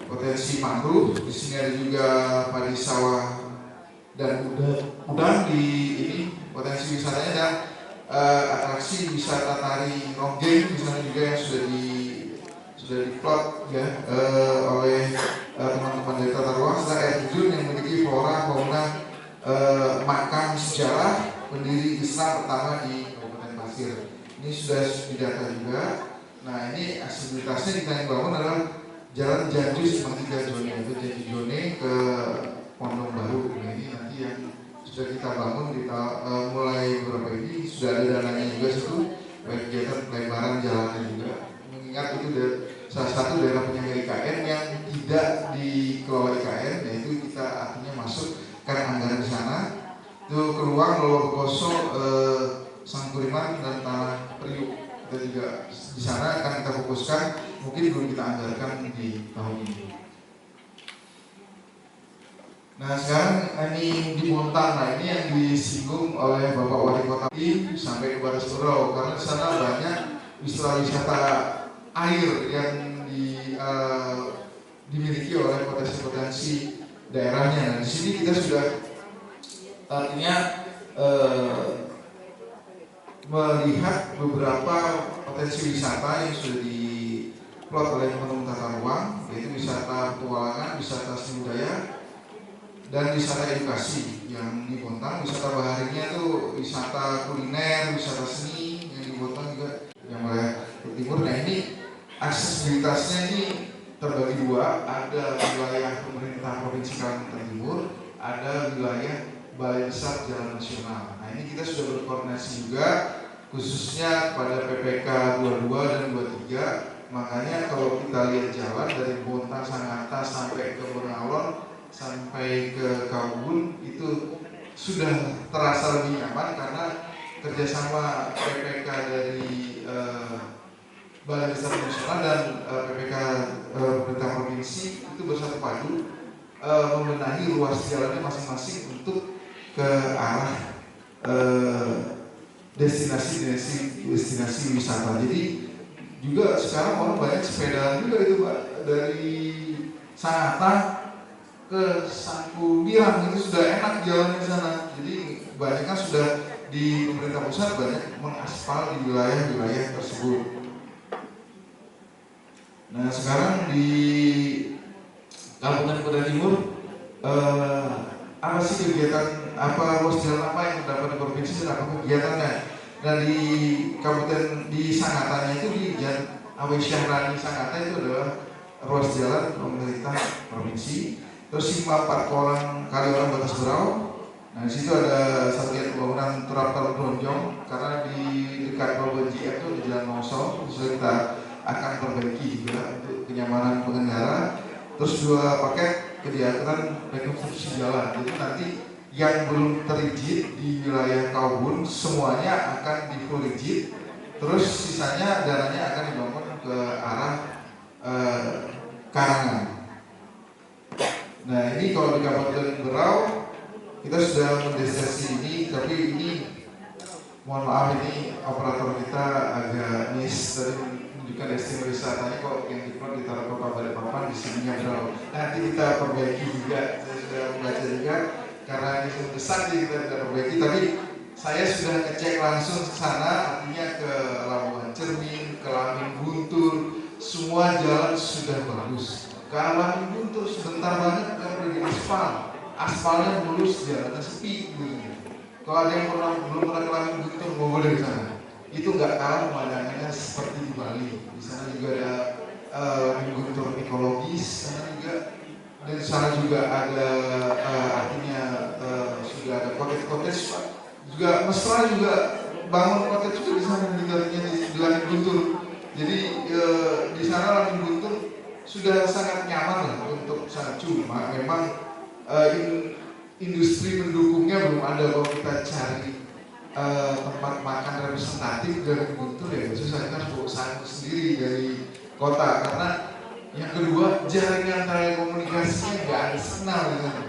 potensi mangrove. Di sini ada juga padi sawah dan udang di ini potensi wisatanya, dan atraksi wisata tari ronggeng di sana juga yang sudah diplot ya oleh teman-teman dari Tata Ruang, serta air terjun yang memiliki flora fauna makam sejarah pendiri Islam pertama di Kabupaten Pasir. Ini sudah didata juga. Nah ini aksesibilitasnya kita yang bangun adalah Jalan Janju Simpang 3 Jone, itu Janju Jone ke Pondok Baru. Nah ini nanti yang sudah kita bangun mulai beberapa ini sudah ada dananya juga situ, baik kegiatan pelebaran jalannya juga. Mengingat itu salah satu daerah penyangga IKN yang tidak dikelola IKN, yaitu kita artinya masuk karena anggaran di sana. Itu Keluang, Lolokoso, Sangkuriman dan Tanah Priuk. Kita juga di sana akan kita fokuskan, mungkin belum kita anggarkan di tahun ini. Nah sekarang ini di Montang, nah ini yang disinggung oleh Bapak Wali Kota sampai ke Batas Surau, karena di sana banyak wisata air yang dimiliki oleh potensi-potensi daerahnya. Nah di sini kita sudah artinya melihat beberapa potensi wisata yang sudah diplot oleh teman-teman Tata Ruang, yaitu wisata petualangan, wisata seni budaya, dan wisata edukasi yang di Bontang. Wisata baharinya tuh wisata kuliner, wisata seni yang di Bontang juga yang wilayah timur. Nah ini aksesibilitasnya ini terbagi dua, ada wilayah pemerintah Provinsi Kalimantan Timur, ada wilayah Balai Besar Jalan Nasional. Nah ini kita sudah berkoordinasi juga khususnya pada PPK 22 dan 23. Makanya kalau kita lihat jalan dari Bontang Sangatta sampai ke Bengalon sampai ke Kaubun itu sudah terasa lebih nyaman karena kerjasama PPK dari Balai Besar Nasional dan PPK pemerintah provinsi itu bersatu padu membenahi ruas jalannya masing-masing untuk ke arah destinasi wisata. Jadi juga sekarang orang banyak sepeda juga itu Pak, dari Sangatta ke Sangku-Birang itu sudah enak jalannya di sana. Jadi banyak kan sudah di pemerintah pusat banyak mengaspal di wilayah-wilayah tersebut. Nah sekarang di Kabupaten Kutai Timur apa sih kegiatan, apa ruas jalan apa yang terdapat di provinsi dan apa kegiatannya? Nah di Kabupaten di Sangattanya itu di Jalan Awe Syahrani Sangatta itu adalah ruas jalan pemerintah provinsi. Terus Simpang Parkolan Kaliorang Batas Berau. Nah di situ ada satuan pembangunan turap taluk Bronjong karena di dekat Pelabuhan JF itu di Jalan Moso sudah kita akan perbaiki juga untuk kenyamanan pengendara. Terus 2 paket kegiatan rekonstruksi jalan. Jadi nanti yang belum terizin di wilayah Kaubun semuanya akan di full izin. Terus sisanya dananya akan dibangun ke arah Karangan. Nah ini kalau di Kabupaten Berau kita sudah mendestinasi ini, tapi ini mohon maaf ini operator kita agak miss tadi menunjukkan destinasi wisatanya kok yang diplot ditaruh Kota Balikpapan di sini Berau. Nanti kita perbaiki juga, saya sudah membaca juga karena ini besar jadi kita tidak perbaiki, tapi saya sudah ngecek langsung ke sana, artinya ke Labuan Cermin, ke Lamin Guntur, semua jalan sudah bagus. Ke Lamin Guntur sebentar banget kan udah di aspalnya mulus, jalannya sepi gitu. Kalau ada yang belum pernah ke Lamin Guntur mau boleh ke sana. Itu nggak kalah pemandangannya seperti di Bali. Di sana juga ada Lamin Guntur ekologis, di sana juga ada artinya sudah ada cottage juga mesra juga bangun cottage juga di sana di Lamin Guntur. Jadi di sana Lamin Guntur sudah sangat nyaman lah untuk sana, cuma memang industri mendukungnya belum ada. Kalau kita cari tempat makan representatif dari Guntur ya susah, kan usaha sendiri dari kota karena yang kedua jaringan telekomunikasinya nggak ada signal di sana.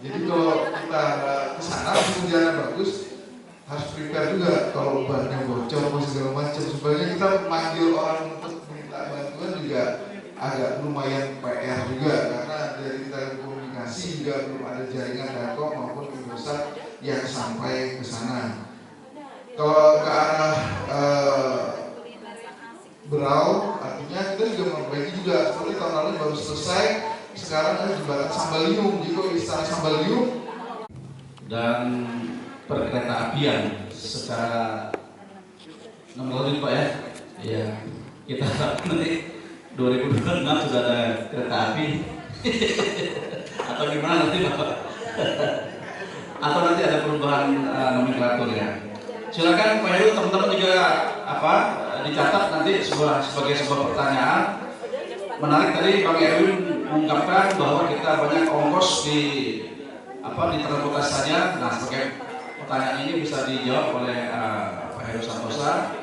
Jadi kalau kita ke sana meskipun jalan bagus harus prepare juga kalau bannya bocor atau segala macam. Sebenarnya kita manggil orang untuk minta bantuan juga agak lumayan PR juga karena dari telekomunikasi juga belum ada jaringan Telkom maupun Indosat yang sampai ke sana. Kalau ke arah Berau, artinya kita juga memperbaiki juga seperti tahun lalu baru selesai. Sekarang ada jembatan Sambaliung, jadi istana Sambaliung dan perkereta apian secara nomor Pak ya. Iya, kita nanti 2026 sudah ada kereta api atau gimana nanti Bapak? Atau nanti ada perubahan nomenklatur ya. Silakan Pak Heru, teman-teman juga dicatat nanti sebagai sebuah pertanyaan. Menarik tadi Bang Erwin mengungkapkan bahwa kita banyak ongkos di transportasi saja. Nah, sebagai pertanyaan ini bisa dijawab oleh Pak Heru Santosa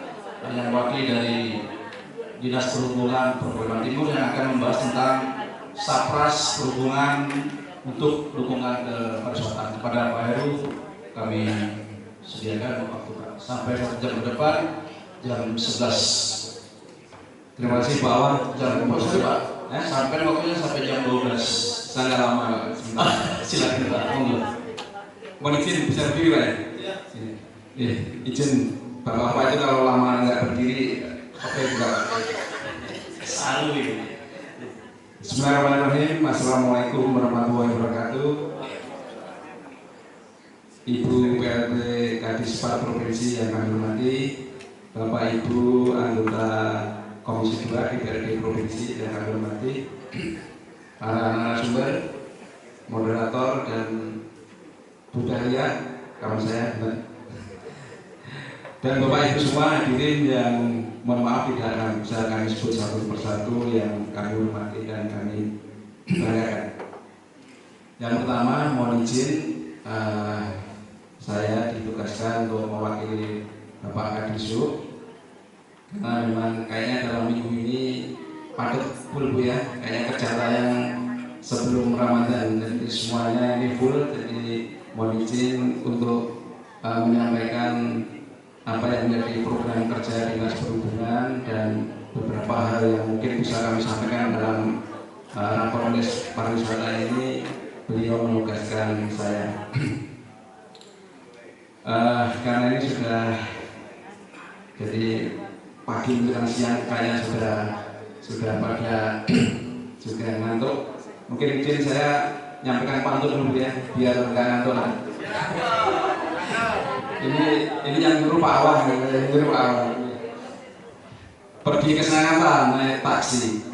yang mewakili dari Dinas Perhubungan Provinsi Timur yang akan membahas tentang Sapras Perhubungan untuk dukungan ke pariwisata. Kepada Pak Heru kami sediakan waktu sampai 1 jam ke depan, jam 11. Terima kasih Pak Awar. Jam Pak. Sampai waktunya sampai jam 12. Sangat lama. Silakan Pak. Mohon izin bisa berdiri Pak ya. Izin Bapak itu kalau lama nggak berdiri, oke juga. Salu ini. Bismillahirrahmanirrahim. Assalamualaikum warahmatullahi wabarakatuh. Ibu PLT Kadis Provinsi yang kami hormati, Bapak Ibu anggota Komisi 2 DPRD Provinsi yang kami hormati, para narasumber, moderator dan budaya, kawan saya, dan Bapak Ibu semua hadirin yang mohon maaf tidak bisa kami sebut satu persatu yang kami hormati dan kami banggakan. Yang pertama, mohon izin saya ditugaskan untuk mewakili Bapak Kadisub, karena memang kayaknya dalam minggu ini padat full Bu ya, kayaknya kerja yang sebelum Ramadan, jadi semuanya ini full. Jadi mohon izin untuk menyampaikan apa yang menjadi program kerja Dinas Perhubungan dan beberapa hal yang mungkin bisa kami sampaikan dalam Rakornes Pariwisata ini. Beliau menugaskan saya. Karena ini sudah jadi pagi menjelang siang, kayaknya sudah pada juga ngantuk. Mungkin izin saya nyampaikan pantun dulu ya, biar nggak ngantuk. Ini yang nyuruh Pak Awang, yang nyuruh Pak Awang. Pergi ke sana naik taksi.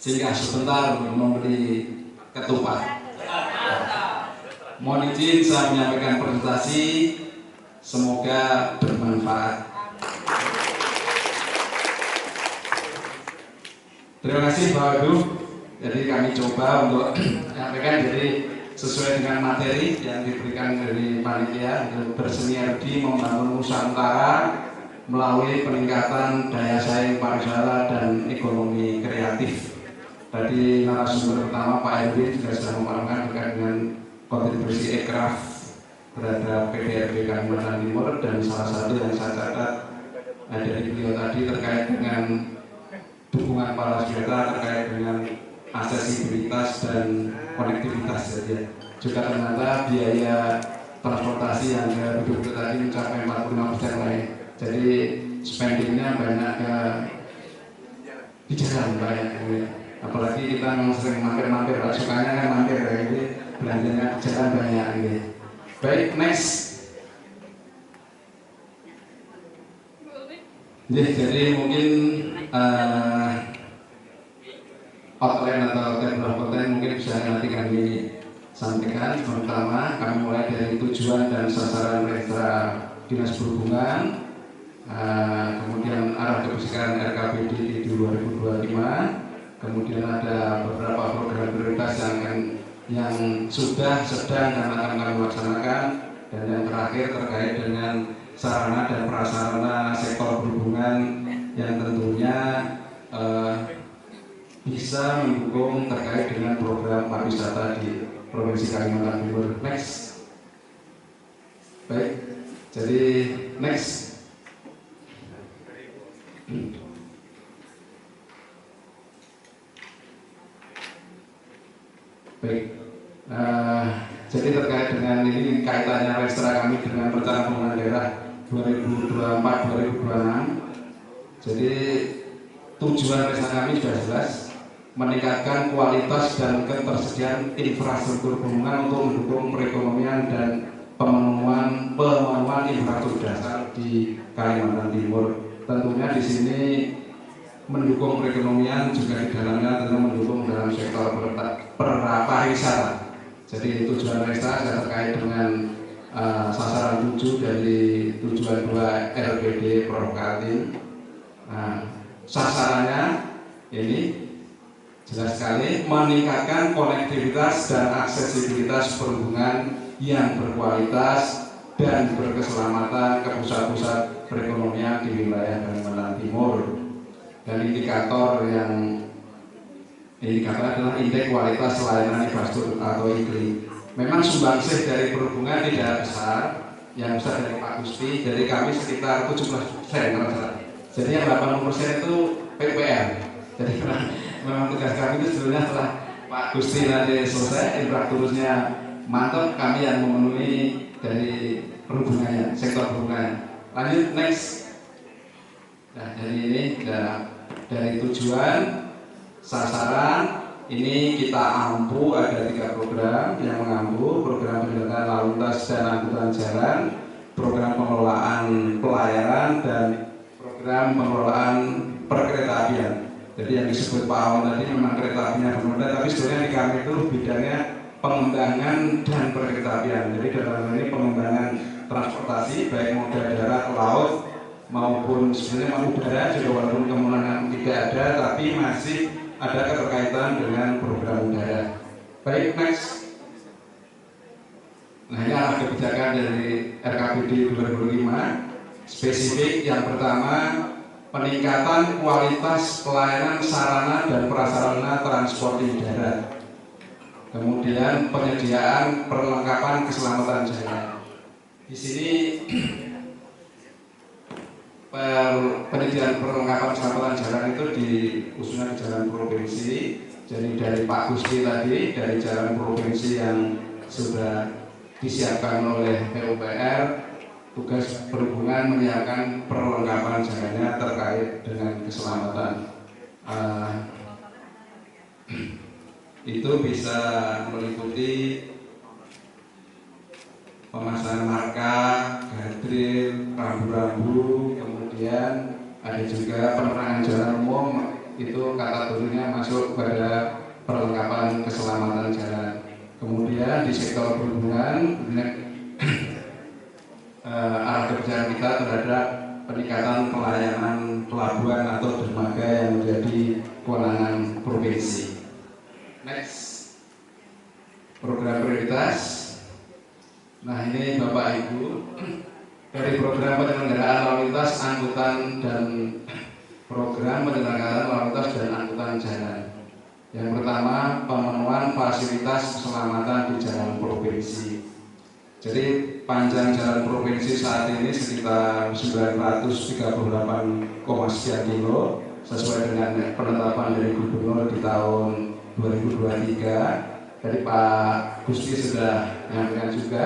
Singgah sebentar membeli ketupat. Mohon izin saya menyampaikan presentasi, semoga bermanfaat. Terima kasih Bapak Ibu. Jadi kami coba untuk menyampaikan jadi sesuai dengan materi yang diberikan dari panitia, bersinergi membangun Nusantara melalui peningkatan daya saing pariwisata dan ekonomi kreatif. Tadi narasumber pertama Pak Erwin juga sudah memaparkan terkait dengan kontribusi ekraf terhadap PDRB Kalimantan Timur, dan salah satu yang saya catat dari beliau tadi terkait dengan dukungan para wisata terkait dengan aksesibilitas dan konektivitas saja. Juga ternyata biaya transportasi yang betul-betul tadi mencapai 45% lain. Jadi spendingnya banyak di jalan banyak. Apalagi kita memang sering mampir-mampir, sukanya kan mampir ya, jadi belanjanya di jalan banyak gitu. Baik, next. Jadi mungkin outline atau table konten mungkin bisa nanti kami sampaikan. Pertama, kami mulai dari tujuan dan sasaran registra Dinas Perhubungan, kemudian arah kebijakan RKPD di 2025, kemudian ada beberapa program prioritas yang sudah, sedang dan akan kami laksanakan, dan yang terakhir terkait dengan sarana dan prasarana sektor perhubungan yang tentunya bisa mendukung terkait dengan program pariwisata di Provinsi Kalimantan Timur. Next. Baik, jadi next. Baik, jadi terkait dengan ini kaitannya registra kami dengan rencana pembangunan daerah 2024-2026. Jadi tujuan rencana kami sudah jelas, meningkatkan kualitas dan ketersediaan infrastruktur perhubungan untuk mendukung perekonomian dan pemenuhan infrastruktur dasar di Kalimantan Timur. Tentunya di sini mendukung perekonomian, juga di dalamnya tentu mendukung dalam sektor pariwisata. Jadi tujuan registra terkait dengan sasaran 7 dari tujuan 2 LPD Provokatif. Sasarannya ini jelas sekali, meningkatkan konektivitas dan aksesibilitas perhubungan yang berkualitas dan berkeselamatan ke pusat-pusat perekonomian di wilayah Kalimantan Timur. Dan indikator adalah indeks kualitas layanan infrastruktur atau IKLI. Memang sumbangsih dari perhubungan tidak besar, yang besar dari Pak Gusti, dari kami sekitar 17%. Jadi yang 80% itu PPR. Jadi memang tugas kami itu sebenarnya setelah Pak Gusti nanti selesai, infrastrukturnya mantap, kami yang memenuhi dari perhubungannya, sektor perhubungan. Lanjut, next. Nah, jadi ini dari tujuan, sasaran, ini kita ampu ada 3 program yang mengampu, program penyelenggaraan lalu lintas dan angkutan jalan, program pengelolaan pelayaran, dan program pengelolaan perkeretaapian. Jadi yang disebut Pak Awan tadi memang kereta apinya benar, tapi sebenarnya di kami itu bidangnya pengembangan dan perkeretaapian. Jadi dalam hal ini pengembangan transportasi baik moda darat, laut maupun sebenarnya mau udara juga, walaupun kemenangan tidak ada, tapi masih ada keterkaitan dengan program udara. Baik, next. Nah, ini arah kebijakan dari RKPD 2005. Spesifik yang pertama, peningkatan kualitas pelayanan sarana dan prasarana transportasi darat. Kemudian penyediaan perlengkapan keselamatan jalan. Di sini penyediaan perlengkapan keselamatan jalan itu khususnya di jalan provinsi. Jadi dari Pak Gusti tadi, dari jalan provinsi yang sudah disiapkan oleh PUPR, tugas perhubungan menyiapkan perlengkapan jalannya terkait dengan keselamatan. Itu bisa meliputi pemasangan marka, guardrail, rambu-rambu, kemudian ada juga penerangan jalan umum, itu kategorinya masuk pada perlengkapan keselamatan jalan. Kemudian di sektor perhubungan, arah kebijakan kita terhadap peningkatan pelayanan pelabuhan atau dermaga yang menjadi kewenangan provinsi. Next, program prioritas. Nah, ini Bapak Ibu, dari program penyelenggaraan lalu lintas angkutan dan program penyelenggaraan lalu lintas dan angkutan jalan. Yang pertama, pemenuhan fasilitas keselamatan di jalan provinsi. Jadi panjang jalan provinsi saat ini sekitar 938,sekian kilo sesuai dengan penetapan dari Gubernur di tahun 2023. Jadi Pak Gusti sudah menyampaikan juga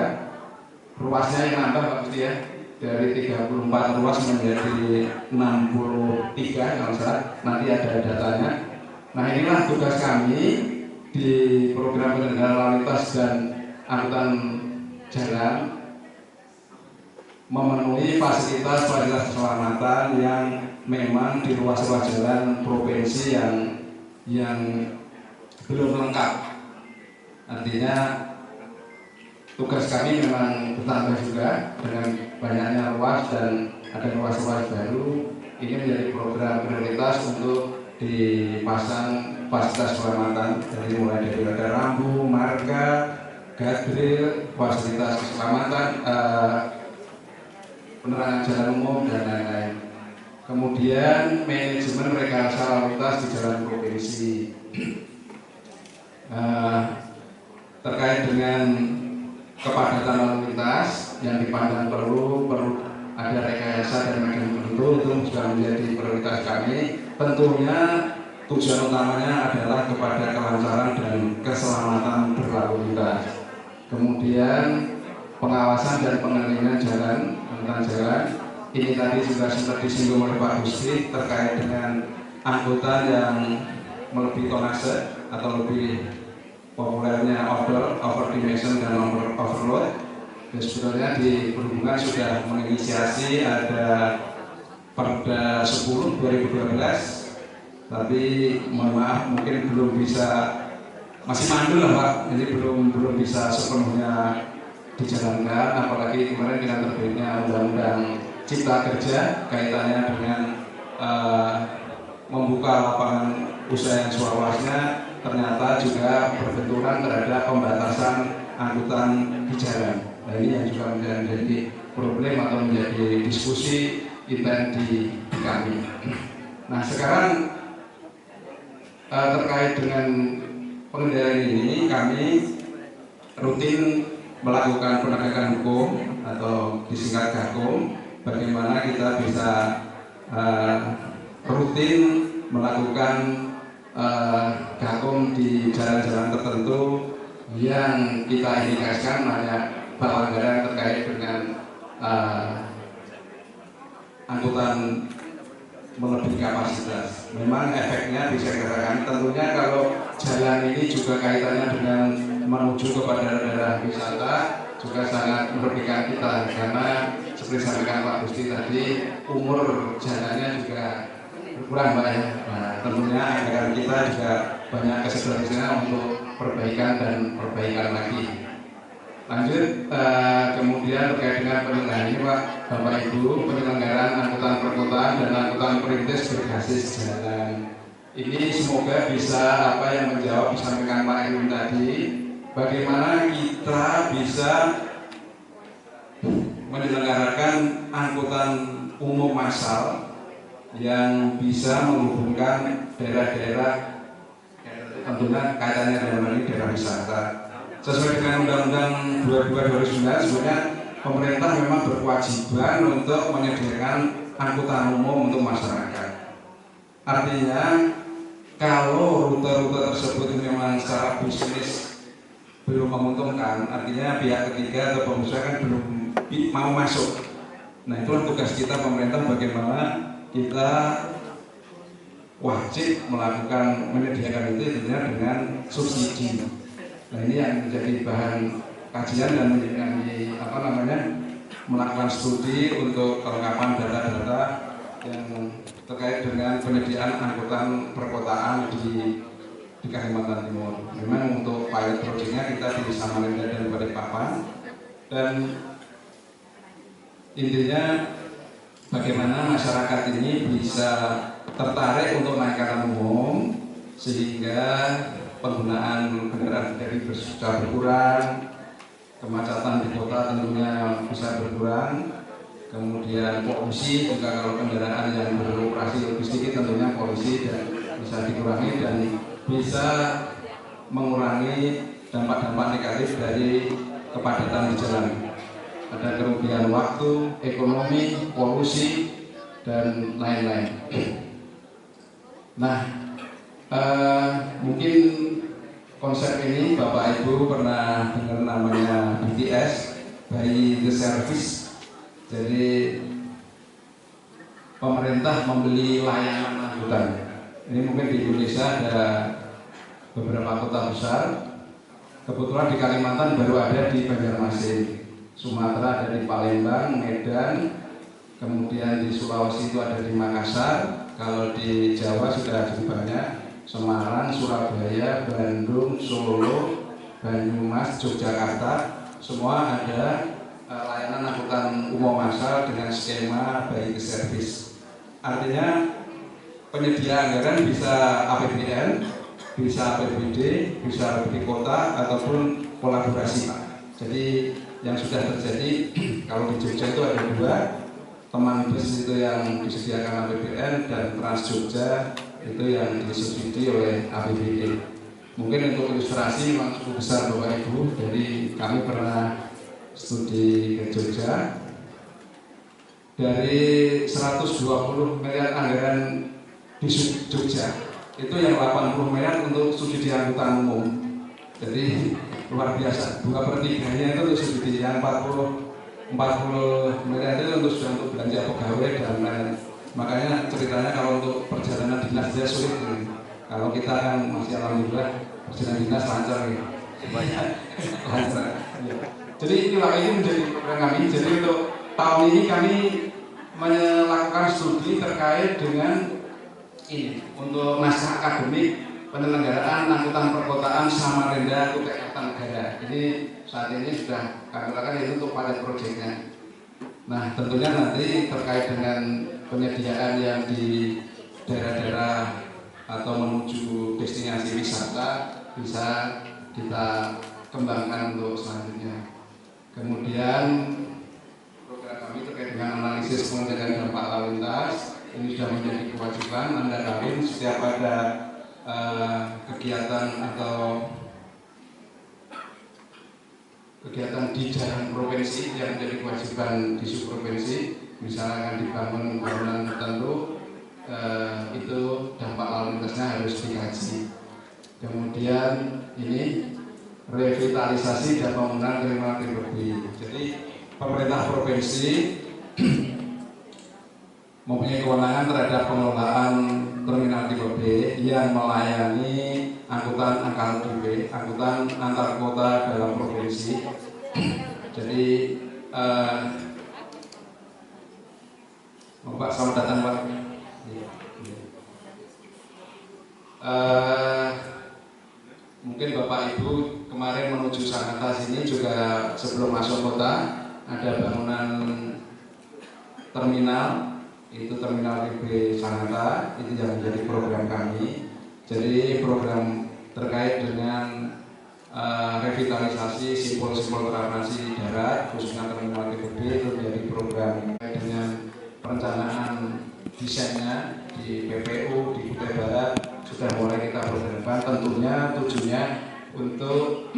ruasnya yang nambah Pak Gusti ya, dari 34 ruas menjadi 63 kalau salah, nanti ada datanya. Nah, inilah tugas kami di program penyelenggaraan lalu lintas dan angkutan jalan, memenuhi fasilitas-fasilitas keselamatan yang memang di ruas-ruas jalan provinsi yang belum lengkap. Artinya tugas kami memang bertambah juga dengan banyaknya ruas dan ada ruas-ruas baru. Ini menjadi program prioritas untuk dipasang fasilitas keselamatan, dari mulai dari ada rambu, marka, guardrail, fasilitas keselamatan, penerangan jalan umum dan lain-lain. Kemudian manajemen rekayasa lalu lintas di jalan provinsi. Terkait dengan kepadatan lalu lintas yang dipandang perlu ada rekayasa dan mekanisme itu sudah menjadi prioritas kami. Tentunya tujuan utamanya adalah kepada kelancaran dan keselamatan berlalu lintas. Kemudian pengawasan dan pengendalian jalan, angkutan jalan. Ini tadi juga sempat disinggung oleh Pak Gusti terkait dengan angkutan yang melebihi tonase atau lebih populernya overdimension dan overload. Dan sebenarnya di perhubungan sudah menginisiasi ada Perda 10 2012, tapi mohon maaf mungkin belum bisa, masih mandul lah Pak, jadi belum bisa sepenuhnya dijalankan, apalagi kemarin dengan terbitnya Undang-Undang Cipta Kerja kaitannya dengan membuka lapangan usaha yang seluas-luasnya, ternyata juga berbenturan terhadap pembatasan angkutan di jalan. Nah, ini yang juga menjadi problem atau menjadi diskusi intens di kami. Nah, sekarang terkait dengan pengendalian ini, kami rutin melakukan penegakan hukum atau disingkat Gakum. Bagaimana kita bisa rutin melakukan Gakum di jalan-jalan tertentu yang kita indikasikan banyak pelanggaran terkait dengan angkutan melebihi kapasitas. Memang efeknya bisa dikatakan tentunya kalau jalan ini juga kaitannya dengan menuju kepada daerah wisata juga sangat merugikan kita, karena seperti sampaikan Pak Gusti tadi, umur jalannya juga berkurang Pak ya. Nah, tentunya anggaran kita juga banyak kesederhanaan untuk perbaikan dan perbaikan lagi. Lanjut, kemudian terkait dengan penyelenggaraan ini Pak, Bapak Ibu, penyelenggaraan angkutan perkotaan dan angkutan perintis berbasis jalan. Ini semoga bisa apa yang menjawab disampaikan Pak Irwin tadi, bagaimana kita bisa menyelenggarakan angkutan umum massal yang bisa menghubungkan daerah-daerah tentunya kaitannya dengan ini daerah wisata. Sesuai dengan Undang-Undang 22/2009 sebenarnya pemerintah memang berkewajiban untuk menyediakan angkutan umum untuk masyarakat. Artinya kalau rute-rute tersebut memang secara bisnis belum menguntungkan, artinya pihak ketiga atau pengusaha kan belum mau masuk. Nah, itulah tugas kita pemerintah, bagaimana kita wajib menyediakan itu tentunya dengan subsidi. Nah, ini yang menjadi bahan kajian dan melakukan studi untuk kelengkapan data-data yang terkait dengan penyediaan angkutan perkotaan di Kalimantan Timur. Memang untuk pilot projectnya kita di Samarinda dan Balikpapan, dan intinya bagaimana masyarakat ini bisa tertarik untuk naik angkutan umum sehingga penggunaan kendaraan pribadi bisa berkurang, kemacetan di kota tentunya bisa berkurang, kemudian polusi juga kalau kendaraan yang beroperasi lebih sedikit tentunya polusi dan bisa dikurangi dan bisa mengurangi dampak-dampak negatif dari kepadatan di jalan. Ada kerugian waktu, ekonomi, polusi, dan lain-lain. Nah, mungkin konsep ini Bapak Ibu pernah dengar namanya BTS, by the service. Jadi pemerintah membeli layanan angkutan. Ini mungkin di Indonesia ada beberapa kota besar. Kebetulan di Kalimantan baru ada di Banjarmasin, Sumatera ada di Palembang, Medan, kemudian di Sulawesi itu ada di Makassar. Kalau di Jawa sudah cukup banyak, Semarang, Surabaya, Bandung, Solo, Banyumas, Yogyakarta, semua ada layanan angkutan umum massal dengan skema by the service. Artinya penyedia anggaran bisa APBN, bisa APBD, bisa APBD kota ataupun kolaborasi. Jadi yang sudah terjadi kalau di Jogja itu ada 2, teman bus itu yang disediakan APBN dan Trans Jogja itu yang disubsidi oleh APBD. Mungkin untuk ilustrasi memang cukup besar Bapak Ibu, jadi kami pernah studi ke Jogja. Dari 120 miliar anggaran di Jogja, itu yang 80 miliar untuk subsidi angkutan umum. Jadi luar biasa, 2/3-nya itu untuk subsidi, yang 40 miliar itu untuk belanja pegawai dan lain. Makanya ceritanya kalau untuk perjalanan dinas dia sulit ini. Kalau kita kan masih alhamdulillah perjalanan dinas lancar ya. Banyak lancar. Jadi inilah ini menjadi program kami. Jadi untuk tahun ini kami melakukan studi terkait dengan ini untuk naskah akademik penyelenggaraan angkutan perkotaan Samarinda Kutai Kartanegara. Ini saat ini sudah kami lakukan itu untuk pilot projectnya. Nah, tentunya nanti terkait dengan penyediaan yang di daerah-daerah atau menuju destinasi wisata bisa kita kembangkan untuk selanjutnya. Kemudian program kami terkait dengan analisis pengecekan dampak lalu lintas ini sudah menjadi kewajiban Anda kawin setiap ada kegiatan atau kegiatan di jalan provinsi yang menjadi kewajiban di subprovinsi, misalnya akan dibangun bangunan tertentu, itu dampak lalu lintasnya harus dikaji. Kemudian ini revitalisasi dan pembangunan kriminal berlebih. Jadi pemerintah provinsi mempunyai kewenangan terhadap pengelolaan terminal tipe B yang melayani angkutan angkutan antar kota dalam provinsi. Jadi Pak, selamat datang Pak. Mungkin Bapak Ibu kemarin menuju Sangatta sini juga sebelum masuk kota ada bangunan terminal, itu terminal TB Sangatta, itu yang menjadi program kami. Jadi program terkait dengan revitalisasi simpul-simpul transportasi darat khususnya terminal TB itu menjadi program terkait dengan perencanaan desainnya di PPU di Kutai Barat sudah mulai kita berdepan. Tentunya tujuannya untuk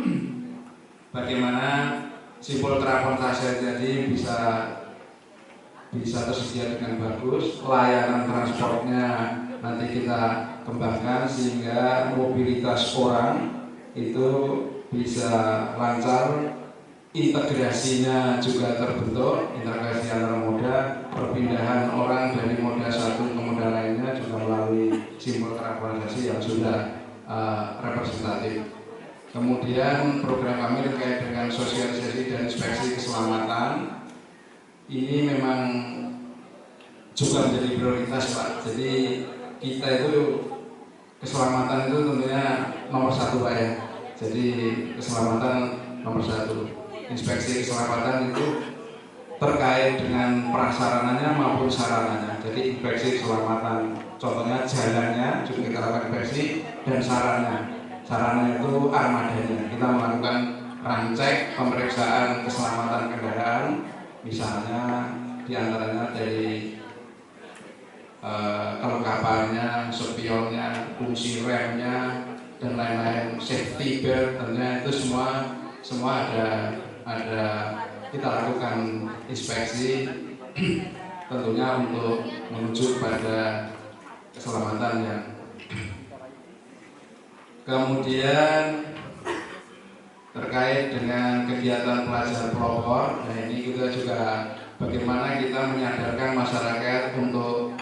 bagaimana simpul transportasi jadi bisa tersedia dengan bagus, layanan transportnya nanti kita kembangkan sehingga mobilitas orang itu bisa lancar, integrasinya juga terbentuk, integrasi antar moda, perpindahan orang dari moda satu ke moda lainnya juga melalui simpul transportasi yang sudah representatif. Kemudian program kami terkait dengan sosialisasi dan inspeksi keselamatan ini memang juga menjadi prioritas Pak. Jadi kita itu keselamatan itu tentunya nomor satu Pak ya. Jadi keselamatan nomor satu. Inspeksi keselamatan itu terkait dengan prasarananya maupun sarananya. Jadi inspeksi keselamatan, contohnya jalannya juga kita lakukan inspeksi dan sarana itu armadanya. Kita melakukan rancek pemeriksaan keselamatan kendaraan, misalnya diantaranya dari kelengkapannya, spionnya, fungsi remnya dan lain-lain, safety belt, tentunya itu semua ada kita lakukan inspeksi tentunya untuk menuju pada keselamatan yang kemudian terkait dengan kegiatan pelajar pelopor. Nah ini kita juga bagaimana kita menyadarkan masyarakat untuk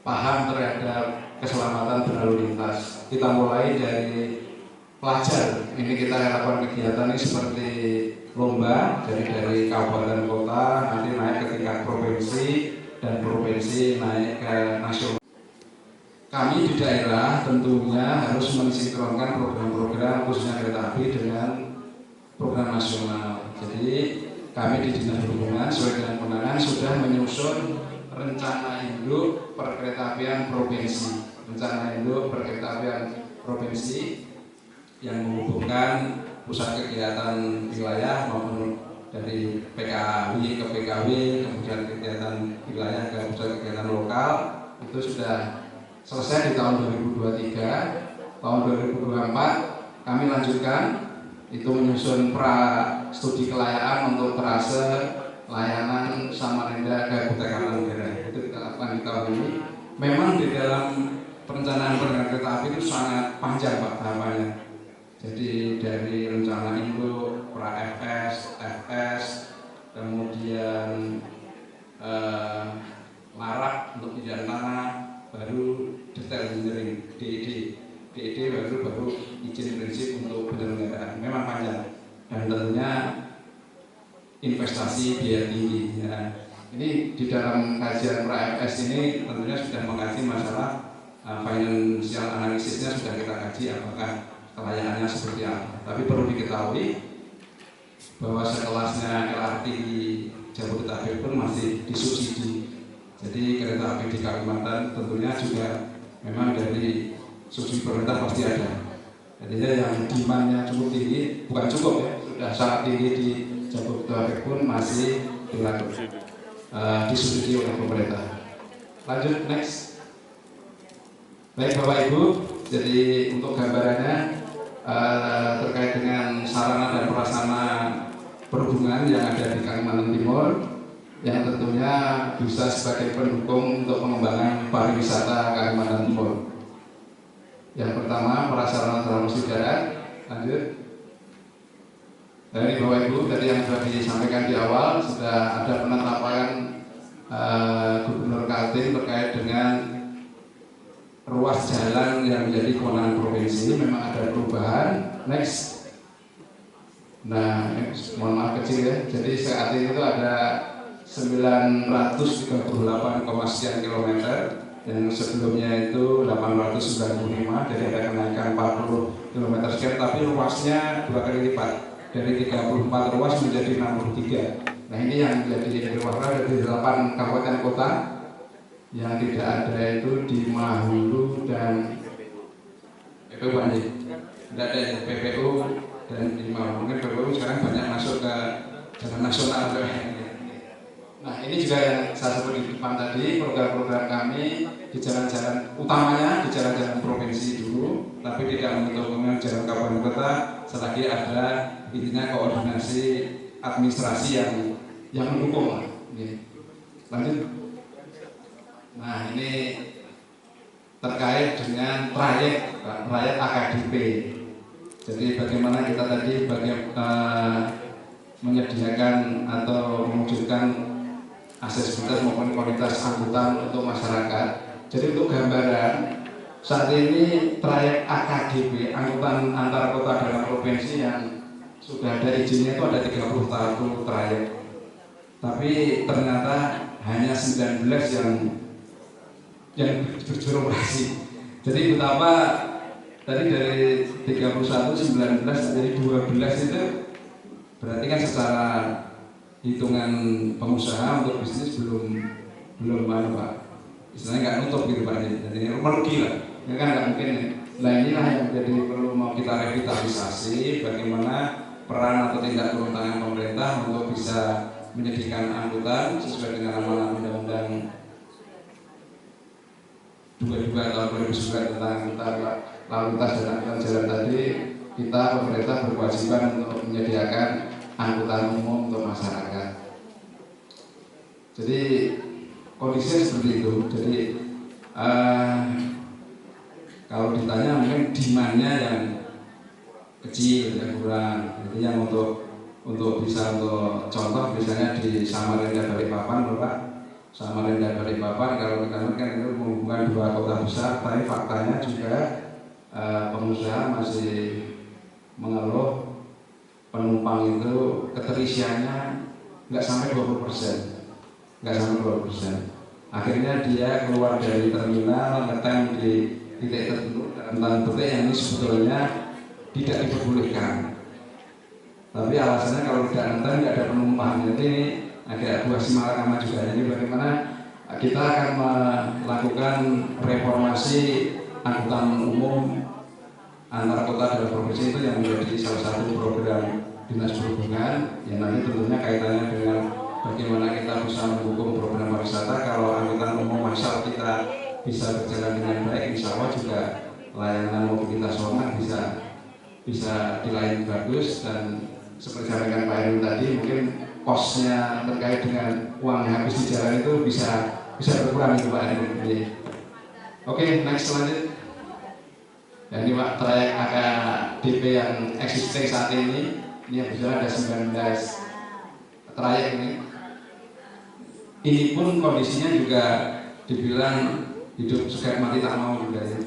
paham terhadap keselamatan berlalu lintas. Kita mulai dari pelajar. Ini kita lakukan kegiatan ini seperti lomba, jadi dari kabupaten kota nanti naik ke tingkat provinsi dan provinsi naik ke nasional. Kami di daerah tentunya harus mensinkronkan program-program khususnya kereta api dengan program nasional. Jadi kami di Dinas Perhubungan sesuai dengan kewenangan sudah menyusun rencana induk perkeretaapian provinsi. Rencana induk perkeretaapian provinsi yang menghubungkan pusat kegiatan wilayah maupun dari PKW ke PKW, kemudian kegiatan wilayah ke pusat kegiatan lokal itu sudah selesai di tahun 2023. Tahun 2024 kami lanjutkan itu menyusun pra studi kelayakan untuk trase layanan Samarinda ke Kutai Kartanegara. Itu kita lakukan di tahun ini. Memang di dalam perencanaan kereta api itu sangat panjang Pak tahapannya. Jadi dari rencana induk, pra-FS, FS, kemudian larak untuk pindahan tanah, baru detail engineering, DED baru izin prinsip untuk penyelenggaraan. Memang panjang dan tentunya investasi biaya tinggi. Ya. Ini di dalam kajian pra-FS ini tentunya sudah mengkaji masalah financial analisisnya sudah kita kaji apakah kelayakannya seperti apa. Tapi perlu diketahui bahwa sekelasnya LRT di Jabodetabek pun masih disubsidi. Jadi kereta api di Kalimantan tentunya juga memang dari subsidi pemerintah pasti ada. Jadi yang demand-nya cukup tinggi, bukan cukup ya, sudah sangat tinggi di Jabodetabek pun masih dilakukan disubsidi oleh pemerintah. Lanjut next. Baik Bapak Ibu, jadi untuk gambarannya terkait dengan sarana dan prasarana perhubungan yang ada di Kalimantan Timur yang tentunya bisa sebagai pendukung untuk pengembangan pariwisata Kalimantan Timur. Yang pertama prasarana transportasi darat, lanjut. dari Bapak Ibu tadi yang sudah disampaikan di awal, sudah ada penetapan Gubernur Kaltim terkait dengan ruas jalan yang menjadi kewenangan provinsi. Memang ada perubahan. Next. Nah, mohon maaf kecil ya. Jadi saat ini itu ada 938, sekian kilometer, yang sebelumnya itu 895, jadi ada kenaikan 40 km sekian, tapi luasnya 2 kali lipat, dari 34 ruas menjadi 63. Nah, ini yang menjadi perwakilan dari 8 kabupaten kota. Yang tidak ada itu di Mahulu dan PPU banyak, tidak ada di PPU dan di Mahulu. Mungkin PPU sekarang banyak masuk ke jalan nasional. Nah, ini juga yang saya sebut di depan tadi, program-program kami di jalan-jalan utamanya di jalan-jalan provinsi dulu, tapi tidak menutup kemungkinan jalan kabupaten kota selagi ada intinya koordinasi administrasi yang mendukung. Lanjut. Nah, ini terkait dengan trayek AKDP. Jadi bagaimana kita tadi menyediakan atau mewujudkan aksesibilitas maupun kualitas angkutan untuk masyarakat. Jadi untuk gambaran, saat ini trayek AKDP, angkutan antar kota dalam provinsi yang sudah ada izinnya itu ada 31 trayek. Tapi ternyata hanya 19 yang beroperasi. Jadi betapa tadi dari 31, 19 dari 12 itu berarti kan secara hitungan pengusaha untuk bisnis belum Pak. Istilahnya nggak nutup gitu Pak. Jadi merugi lah. Ya kan nggak mungkin. Nah, inilah yang menjadi perlu mau kita revitalisasi, bagaimana peran atau tindak turun tangan pemerintah untuk bisa menyediakan angkutan sesuai dengan amanat Undang-Undang 22 tahun 2009 tentang lalu lintas dan angkutan jalan tadi. Kita pemerintah berkewajiban untuk menyediakan angkutan umum untuk masyarakat. Jadi kondisinya seperti itu. Jadi kalau ditanya mungkin demandnya yang kecil, yang kurang. Jadi yang untuk bisa untuk contoh misalnya di Samarinda Balikpapan, Bapak. Samarinda Balikpapan kalau kita lihat kan itu menghubungkan 2 kota besar, tapi faktanya juga pengusaha masih mengeluh penumpang itu keterisiannya nggak sampai 20%, nggak sampai 20%. Akhirnya dia keluar dari terminal, ngetem di titik tertentu dalam titik yang ini sebetulnya tidak diperbolehkan. Tapi alasannya kalau tidak ngetem nggak ada penumpang. Jadi agak buah simalakama juga. Jadi bagaimana kita akan melakukan reformasi angkutan umum antar kota dalam provinsi itu yang menjadi salah satu program dinas perhubungan yang nanti tentunya kaitannya dengan bagaimana kita bisa mendukung program pariwisata. Kalau angkutan umum massal kita bisa berjalan dengan baik, insya Allah juga layanan mobilitas orang bisa dilayani bagus. Dan seperti disampaikan Pak Heru tadi, mungkin kosnya terkait dengan uang yang habis di jalan itu bisa berkurang itu Pak Heru. Oke, next lanjut. Dan ini Pak trayek AKDP yang existing saat ini yang berjalan ada 19 trayek ini. Ini pun kondisinya juga dibilang hidup sekali mati tak mau juga ya.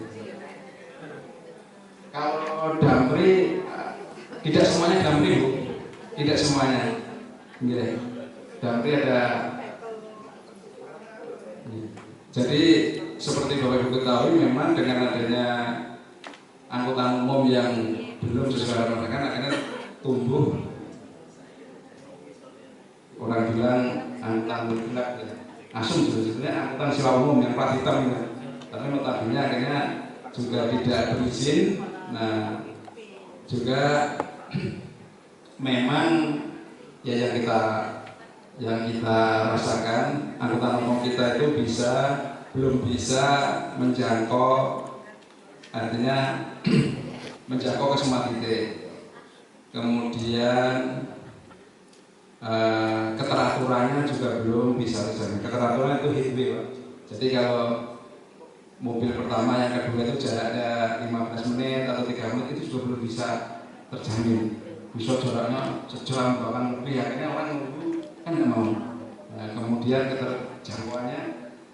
Kalau Damri tidak semuanya Damri Bu, tidak semuanya. Gini, Damri ada. Jadi seperti Bapak Ibu ketahui, memang dengan adanya angkutan umum yang belum sesuai dengan mereka, akhirnya tumbuh. Orang bilang angkutan gelap ya. Asum sebetulnya angkutan sewa umum yang plat hitam ya. Tapi notabene akhirnya juga tidak berizin. Nah, juga memang ya yang kita rasakan angkutan umum kita itu belum bisa menjangkau, artinya menjangkau ke semua titik. Kemudian keteraturannya juga belum bisa terjadi. Keteraturan itu headway Pak. Jadi kalau mobil pertama yang kedua itu jaraknya 15 menit atau 3 menit itu juga belum bisa terjamin. bisa jaraknya sejam bahkan lebih, akhirnya orang nunggu kan nggak mau. Nah, kemudian keterjangkauannya,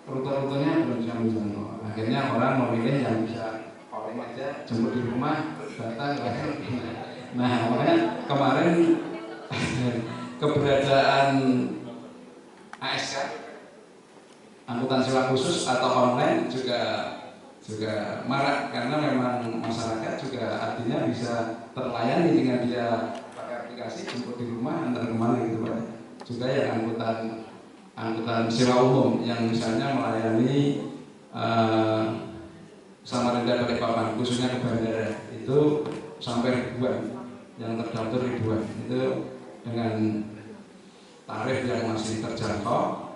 rute-rutenya belum bisa menjangkau. Akhirnya orang memilih yang bisa calling aja, jemput di rumah, datang. Nah, makanya kemarin keberadaan ASK, angkutan sewa khusus atau online juga marak, karena memang masyarakat juga artinya bisa terlayani dengan dia pakai aplikasi jemput di rumah, antar kemana gitu Pak. Juga yang angkutan sewa umum yang misalnya melayani Samarinda Balikpapan, khususnya ke bandara, itu sampai ribuan, yang terdaftar ribuan, itu dengan tarif yang masih terjangkau,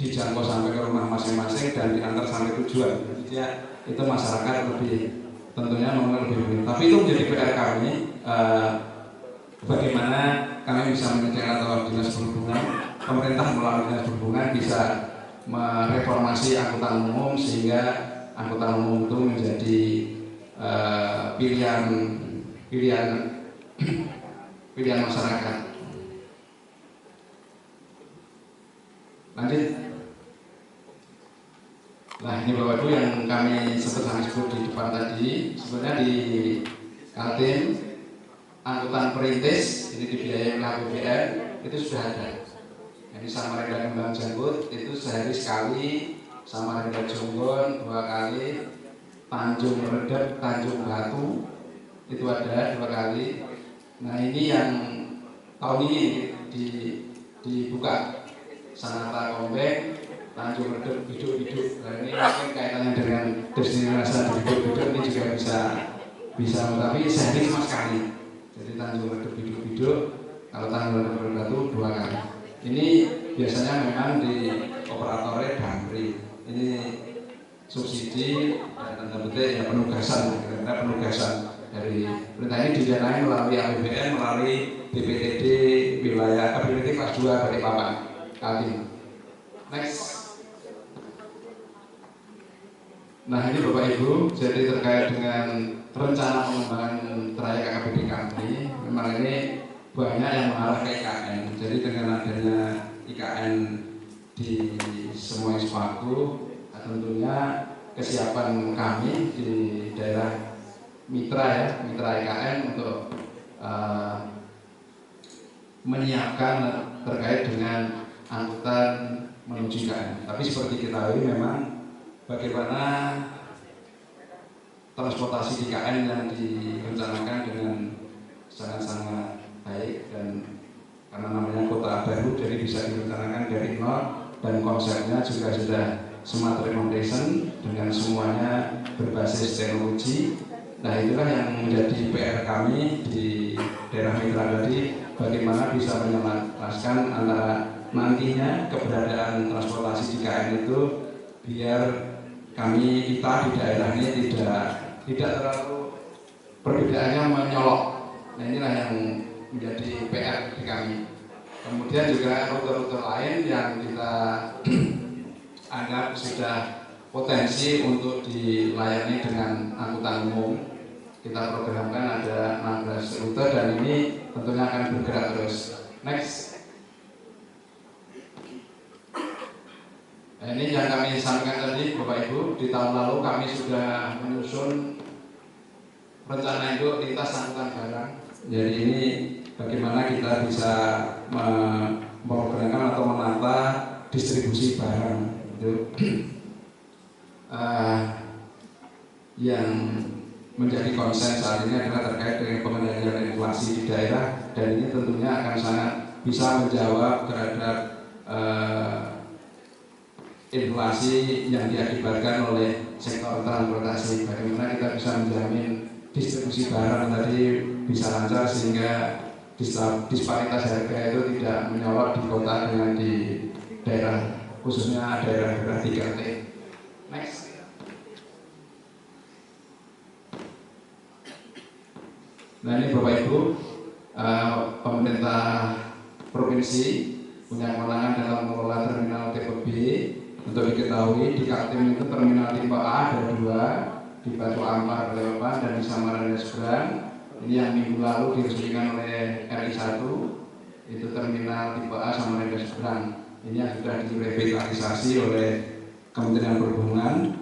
dijangkau sampai ke rumah masing-masing dan diantar sampai tujuan. Jadi ya, itu masyarakat lebih tentunya lebih. Tapi itu menjadi PR kami, bagaimana kami bisa menyediakan atau dinas perhubungan, pemerintah melalui dinas perhubungan bisa mereformasi angkutan umum sehingga angkutan umum itu menjadi pilihan masyarakat. Lanjut. Nah, ini Bapak Ibu yang kami sebut di depan tadi, sebenarnya di Kaltim angkutan perintis ini dibiayai oleh APBN itu sudah ada. Jadi Samarinda Kembang Janggut itu sehari sekali, Samarinda Jonggon 2 kali, Tanjung Redep, Tanjung Batu itu ada 2 kali. Nah, ini yang tahun ini dibuka Sanata Kombeng, Tanjung Redep, Biduk-Biduk. Nah, ini mungkin kaitannya dengan destinasi Biduk-Biduk ini juga bisa, tapi sehari cuma sekali. Jadi Tanjung Redep, Biduk-Biduk, kalau Tanjung Redep Batu 2 kali. Ini biasanya memang di operatornya Damri. Ini subsidi dan tanda petik ya penugasan dari perintah ini didanai melalui APBN, melalui BPTD wilayah BPTD kelas 2 Balikpapan Kaltim. Next. Nah, ini Bapak Ibu, jadi terkait dengan rencana pengembangan trayek AKBD kami, memang ini banyak yang mengarah ke IKN. Jadi dengan adanya IKN di semua ispaku, tentunya kesiapan kami di daerah mitra IKN untuk menyiapkan terkait dengan angkutan menuju IKN. Tapi seperti kita tahu memang bagaimana transportasi di IKN yang direncanakan dengan sangat-sangat baik, dan karena namanya kota baru jadi bisa direncanakan dari nol, dan konsepnya juga sudah smart recommendation dengan semuanya berbasis teknologi. Nah, itulah yang menjadi PR kami di daerah mitra tadi, bagaimana bisa menyelaraskan antara nantinya keberadaan transportasi di IKN itu biar kita di daerah ini tidak terlalu perbedaannya menyolok. Nah, inilah yang menjadi PR di kami. Kemudian juga rute-rute lain yang kita anggap sudah potensi untuk dilayani dengan angkutan umum. Kita programkan ada 16 rute dan ini tentunya akan bergerak terus. Next. Nah, ini yang kami sampaikan tadi Bapak Ibu, di tahun lalu kami sudah menyusun rencana induk lintas angkutan barang. Jadi ini bagaimana kita bisa memprogramkan atau menata distribusi barang itu yang menjadi konsen saat ini adalah terkait dengan pengendalian inflasi di daerah, dan ini tentunya akan sangat bisa menjawab terhadap inflasi yang diakibatkan oleh sektor transportasi. Bagaimana kita bisa menjamin distribusi barang tadi bisa lancar sehingga disparitas harga itu tidak menyolok di kota dengan di daerah, khususnya daerah 3T. Next. Nah, ini Bapak Ibu, pemerintah provinsi punya kewenangan dalam mengelola terminal tipe B. Untuk diketahui di Kaltim itu terminal tipe A ada 2, di Batu Ampar Balikpapan dan di Samarinda Seberang. Ini yang minggu lalu diresmikan oleh RI1, itu terminal tipe A Samarinda Seberang. Ini yang sudah direvitalisasi oleh Kementerian Perhubungan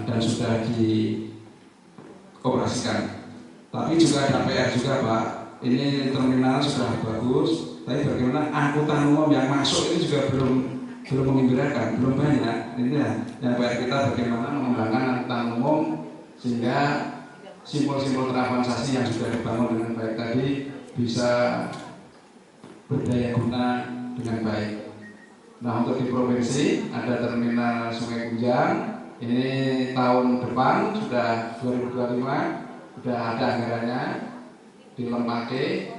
dan sudah dioperasikan. Tapi juga ada PR juga Pak, ini terminal sudah bagus, tapi bagaimana angkutan umum yang masuk itu juga belum mengembirakan, belum banyak. Ini ya, yang PR kita bagaimana mengembangkan angkutan umum sehingga simbol-simbol teravansiasi yang sudah dibangun dengan baik tadi bisa berdaya guna dengan baik. Nah, untuk di provinsi ada terminal Sungai Kunjang. Ini tahun depan sudah 2025 sudah ada anggarannya di Lempake,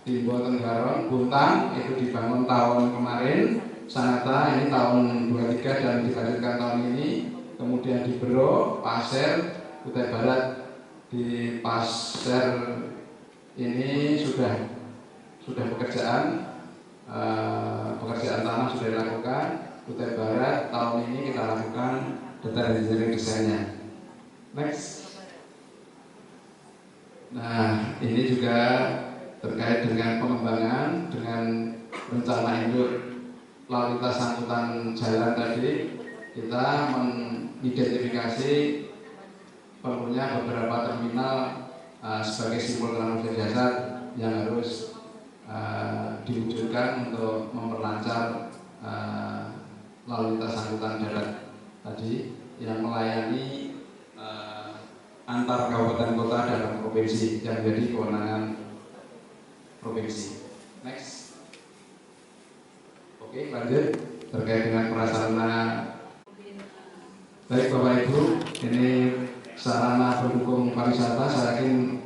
di Botengaron, Buntang itu dibangun tahun kemarin. Sanata ini tahun 23 dan dilanjutkan tahun ini. Kemudian di Bero, Pasir, Kutai Barat di Pasir ini sudah pekerjaan tanah sudah dilakukan. Kutai Barat tahun ini kita lakukan detail engineering desainnya. Next. Nah, ini juga terkait dengan pengembangan dengan rencana induk lalu lintas angkutan jalan tadi, kita mengidentifikasi perlunya beberapa terminal sebagai simbol transportasi dasar yang harus diwujudkan untuk memperlancar lalu lintas angkutan darat tadi yang melayani antar kabupaten kota dan provinsi yang menjadi kewenangan provinsi. Next. Oke, lanjut terkait dengan prasarana. Baik Bapak Ibu, ini sarana pendukung pariwisata. Saya yakin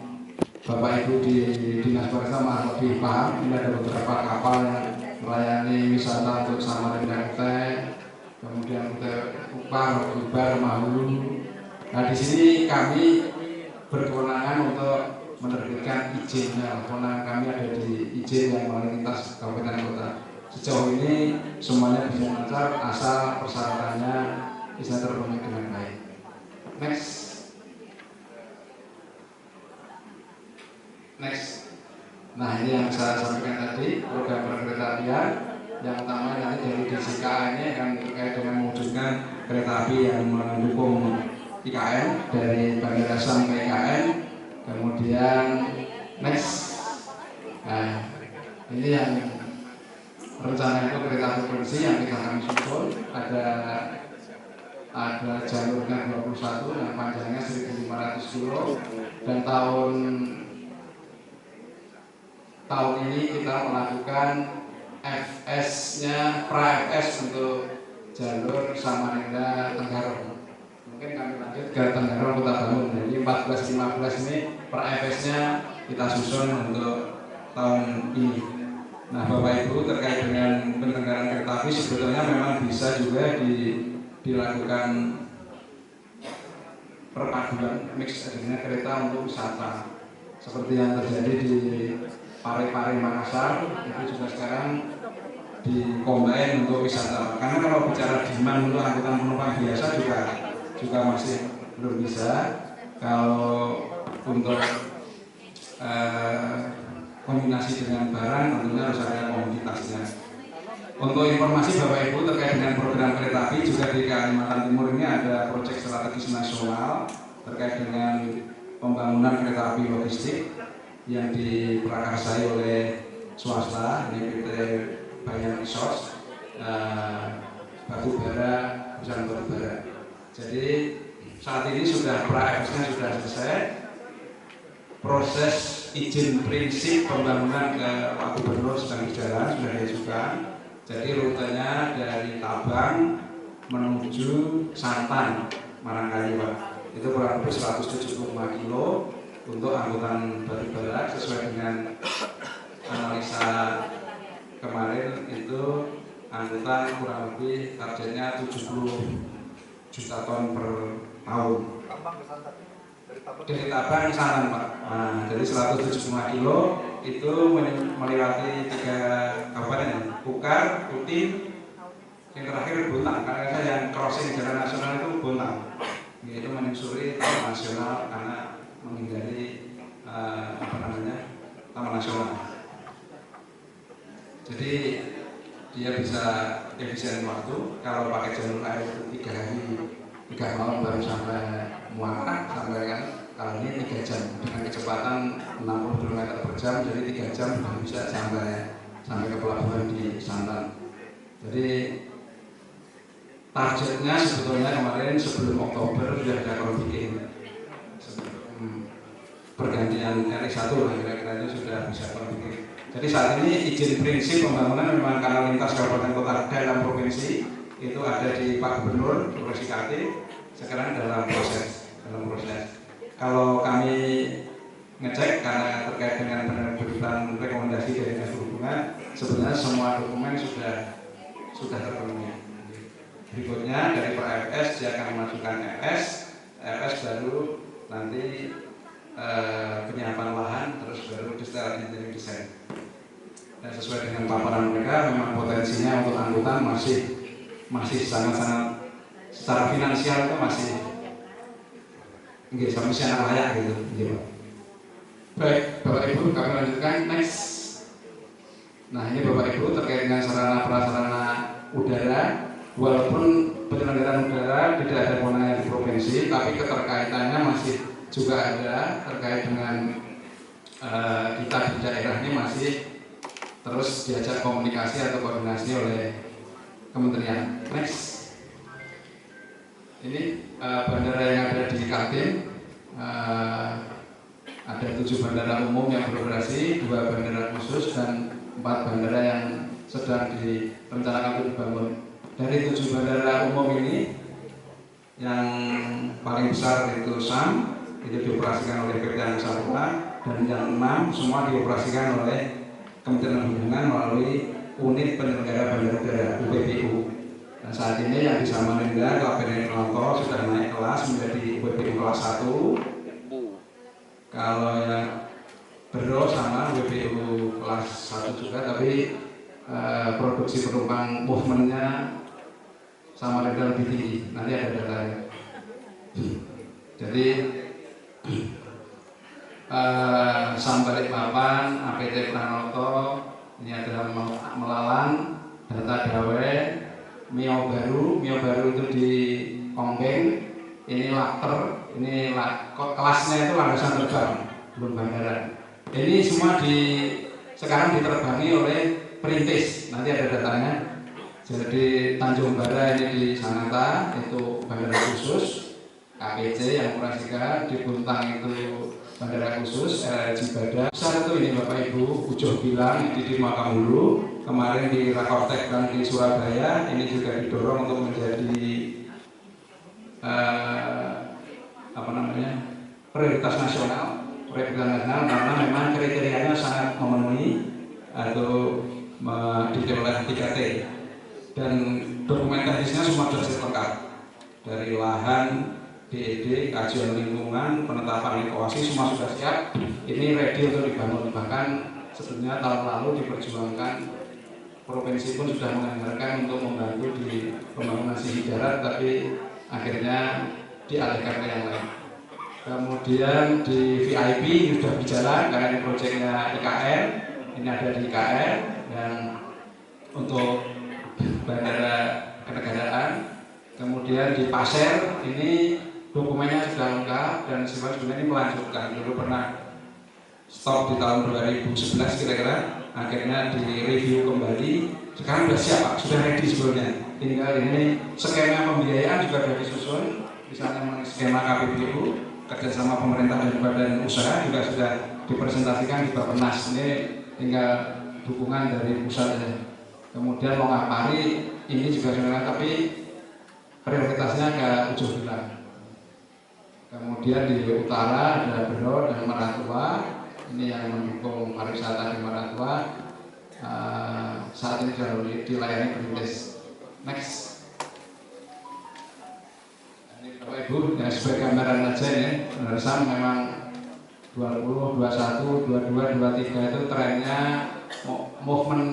Bapak Ibu di Dinas Pariwisata lebih paham. Ini ada beberapa kapal yang melayani wisata untuk Samarinda Kutai, kemudian Kutai Kupang, Gibar, Mahulu. Nah, di sini kami berkewenangan untuk menerbitkan izinnya. Kewenangan kami ada di izin yang melalui lintas kabupaten kota. Sejauh ini semuanya bisa lancar asal persyaratannya bisa terpenuhi dengan baik. Next. Nah, ini yang saya sampaikan tadi, program kereta apian. Yang utama nanti dari DCKA ini akan terkait dengan mewujudkan kereta api yang mendukung IKN dari Bandara sampai IKN. Kemudian next. Nah, ini yang rencana itu kereta provinsi yang kita kami susun ada jalurnya 21 yang panjangnya 1.500 km dan tahun ini kita melakukan FS-nya pra-FS untuk jalur Samarinda Tenggarong. Mungkin kami lanjut ke Tenggarong Kota Bangun. Jadi 14-15 ini pra-FS-nya kita susun untuk tahun ini. Nah, Bapak Ibu, terkait dengan penyelenggaraan kereta api sebetulnya memang bisa juga dilakukan perpaduan mix dengan kereta untuk wisata seperti yang terjadi di Pare-Pare Makassar itu juga sekarang dikombin untuk wisata. Karena kalau bicara demand untuk angkutan penumpang biasa juga masih belum bisa. Kalau untuk kombinasi dengan barang tentunya harus ada komoditasnya. Untuk informasi Bapak Ibu terkait dengan program kereta api juga di Kalimantan Timur ini ada proyek strategis nasional terkait dengan pembangunan kereta api logistik yang diprakarsai oleh swasta, ini PT Bayan Resource, Batubara, perusahaan Batubara. Jadi saat ini sudah pra-FS-nya sudah selesai. Proses izin prinsip pembangunan ke Pak Gubernur sedang berjalan, sudah diajukan. Jadi rutenya dari Tabang menuju Santan, Marangkayu Pak. Itu kurang lebih 175 kilo untuk angkutan batubara sesuai dengan analisa kemarin itu angkutan kurang lebih targetnya 70 juta ton per tahun. Dari Tabang ke Santan Pak. Nah, jadi 175 kilo itu melewati 3 kabupaten, Kukar, Kutim, yang terakhir Bontang. Karena yang crossing jalan nasional itu Bontang, yaitu menyusuri taman nasional karena menghindari Taman Nasional. Jadi dia bisa efisien waktu. Kalau pakai jalur air itu 3 hari 3 malam baru sampai Muara, sampai kan kalau ini 3 jam dengan kecepatan 60 km per jam, jadi 3 jam sudah bisa sampai ke pelabuhan di Santan. Jadi targetnya sebetulnya kemarin sebelum Oktober sudah ada bikin pergantian RI1 kira-kira itu sudah bisa bikin. Jadi saat ini izin prinsip pembangunan memang kanal lintas kabupaten kota dalam provinsi itu ada di Pak Gubernur Sulawesi Selatan, sekarang dalam proses. Kalau kami ngecek karena terkait dengan penerbitan rekomendasi dari Dinas Perhubungan, sebenarnya semua dokumen sudah terpenuhi. Berikutnya dari Pak FS dia akan memasukkan FS baru nanti penyiapan lahan, terus baru detail engineering design. Dan sesuai dengan paparan mereka, memang potensinya untuk angkutan masih sangat-sangat secara finansial itu masih sangat layak gitu. Baik, Bapak Ibu, kami lanjutkan next. Nah, ini Bapak Ibu terkait dengan sarana prasarana udara, walaupun penyelenggaraan udara tidak ada kewenangan di provinsi, tapi keterkaitannya masih juga ada terkait dengan kita di daerah ini masih terus diajak komunikasi atau koordinasi oleh kementerian. Next. Ini bandara yang ada di Kaltim, ada 7 bandara umum yang beroperasi, 2 bandara khusus dan 4 bandara yang sedang direncanakan untuk dibangun. Dari 7 bandara umum ini, yang paling besar itu SAM, itu dioperasikan oleh PT Angkasa Pura, dan yang 6 semua dioperasikan oleh Kementerian Perhubungan melalui unit penyelenggara bandara udara UPBU. Nah, saat ini yang di Samarinda, Klaten Nonto sudah naik kelas menjadi UPBU kelas 1. Kalau yang Bero sama UPBU kelas 1 juga, tapi produksi penumpang movementnya Samarinda lebih tinggi. Nanti ada datanya. Jadi Balikpapan, APT Pranoto, ini adalah Melalang, Data Dawe, Mio Baru itu di Kongbeng, ini Lakter, ini kelasnya itu landasan terbang, belum bandara. Ini semua sekarang diterbangi oleh Perintis, nanti ada datanya. Jadi Tanjung Bara ini di Sanata, itu bandara khusus, KPC yang operasikan, di Buntang itu bandara khusus, Cibada. Besar itu ini Bapak Ibu, Ujoh bilang di Makamulu, kemarin di Rakortek dan di Surabaya, ini juga didorong untuk menjadi prioritas nasional karena memang kriterianya sangat memenuhi atau detail oleh 3T dan dokumen teknisnya semua sudah lengkap dari lahan, DED, kajian lingkungan, penetapan evaluasi semua sudah siap. Ini ready untuk dibangun. Bahkan sebetulnya tahun lalu diperjuangkan, provinsi pun sudah menganggarkan untuk membantu di pembangunan sisi darat, tapi akhirnya dialihkan ke yang lain. Kemudian di VIP sudah berjalan karena ini proyeknya IKN, ini ada di IKN, dan untuk bandara kenegaraan. Kemudian di Pasir ini dokumennya sudah lengkap dan sebenarnya ini melanjutkan. Dulu pernah stop di tahun 2011 kira-kira, akhirnya direview kembali. Sekarang sudah siap Pak, sudah ready sebetulnya. Tinggal ini skema pembiayaan juga sudah disusun, misalnya skema KPBU, kerjasama pemerintah dan badan usaha juga sudah dipresentasikan di Bappenas. Ini tinggal dukungan dari pusat. Kemudian Longapari ini juga sudah, tapi prioritasnya ke Ujoh Bilang. Kemudian di utara ada Bero dan Maratua, ini yang mendukung pariwisata di Maratua. Saat ini sudah dilayani Perintis. Next. Ini Bapak Ibu, ya, sebagai gambaran aja ya, SAM memang 20, 21, 22, 23 itu trennya movement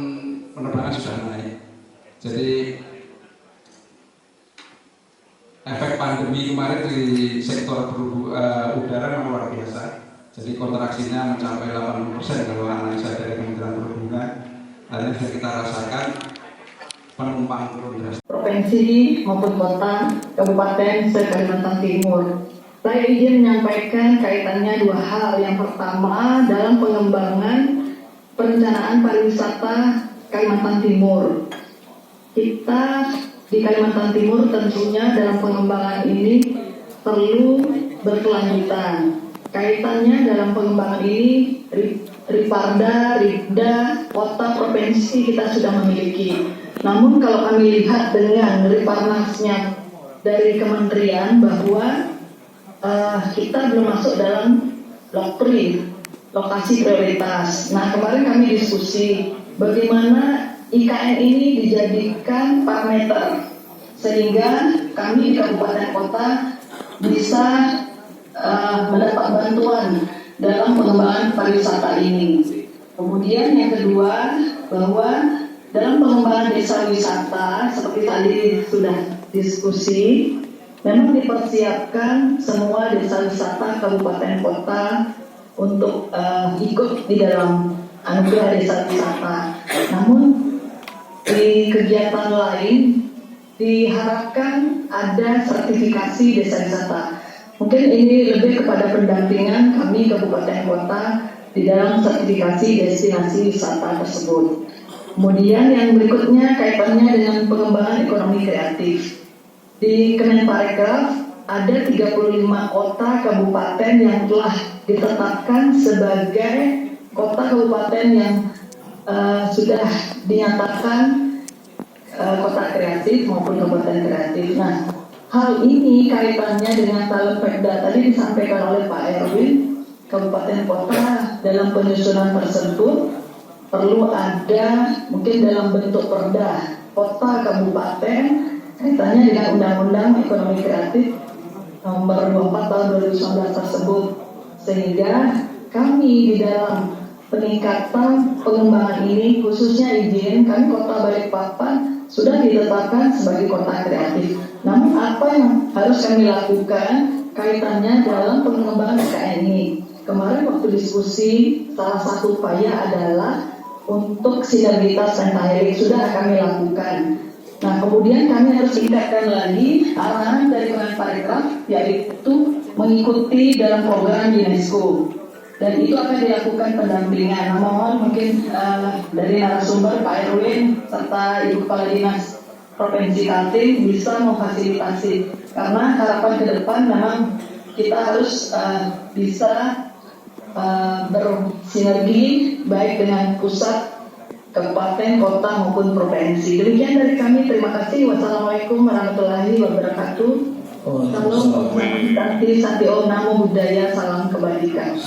penerbangan sudah naik. Jadi efek pandemi kemarin di sektor udara memang luar biasa. Jadi kontraksinya mencapai 80% kalau analisa dari Kementerian Perhubungan. Hari ini kita rasakan penumpang turun drastis. Provinsi maupun kota, kabupaten, se-Kalimantan Timur. Saya izin menyampaikan kaitannya dua hal. Yang pertama, dalam pengembangan perencanaan pariwisata Kalimantan Timur. Kita di Kalimantan Timur tentunya dalam pengembangan ini perlu berkelanjutan. Kaitannya dalam pengembangan ini, Riparda, Ripda, kota, provinsi kita sudah memiliki. Namun kalau kami lihat dengan Riparnasnya dari kementerian bahwa kita belum masuk dalam LOKPRI, lokasi prioritas. Nah, kemarin kami diskusi bagaimana IKN ini dijadikan parameter sehingga kami di kabupaten kota bisa mendapat bantuan dalam pengembangan pariwisata ini. Kemudian yang kedua, bahwa dalam pengembangan desa wisata seperti tadi sudah diskusi, memang dipersiapkan semua desa wisata kabupaten kota untuk ikut di dalam anugerah desa wisata. Namun di kegiatan lain diharapkan ada sertifikasi desa wisata. Mungkin ini lebih kepada pendampingan kami kabupaten kota di dalam sertifikasi destinasi wisata tersebut. Kemudian yang berikutnya kaitannya dengan pengembangan ekonomi kreatif. Di Kemenparekraf ada 35 kota kabupaten yang telah ditetapkan sebagai kota kabupaten yang sudah dinyatakan kota kreatif maupun kabupaten kreatif. Nah, hal ini kaitannya dengan talent Pemda tadi disampaikan oleh Pak Erwin, kabupaten kota dalam penyusunan tersebut perlu ada mungkin dalam bentuk perda kota kabupaten kaitannya dengan Undang-Undang Ekonomi Kreatif nomor 24 tahun 2019 tersebut, sehingga kami di dalam peningkatan pengembangan ini khususnya izin kami Kota Balikpapan sudah ditetapkan sebagai kota kreatif. Namun apa yang harus kami lakukan kaitannya dalam pengembangan IKN ini? Kemarin waktu diskusi salah satu upaya adalah untuk sinergitas pentahelik sudah kami lakukan. Nah, kemudian kami harus tingkatkan lagi arahan dari Kemenparekraf yaitu mengikuti dalam program UNESCO. Dan itu akan dilakukan pendampingan. Mohon mungkin dari narasumber Pak Erwin serta Ibu Kepala Dinas Provinsi Kaltim bisa memfasilitasi. Karena harapan ke depan memang kita harus bisa bersinergi baik dengan pusat, kabupaten, kota maupun provinsi. Demikian dari kami. Terima kasih. Wassalamualaikum warahmatullahi wabarakatuh. Salam, Santi Om Namo Buddhaya, salam kebajikan.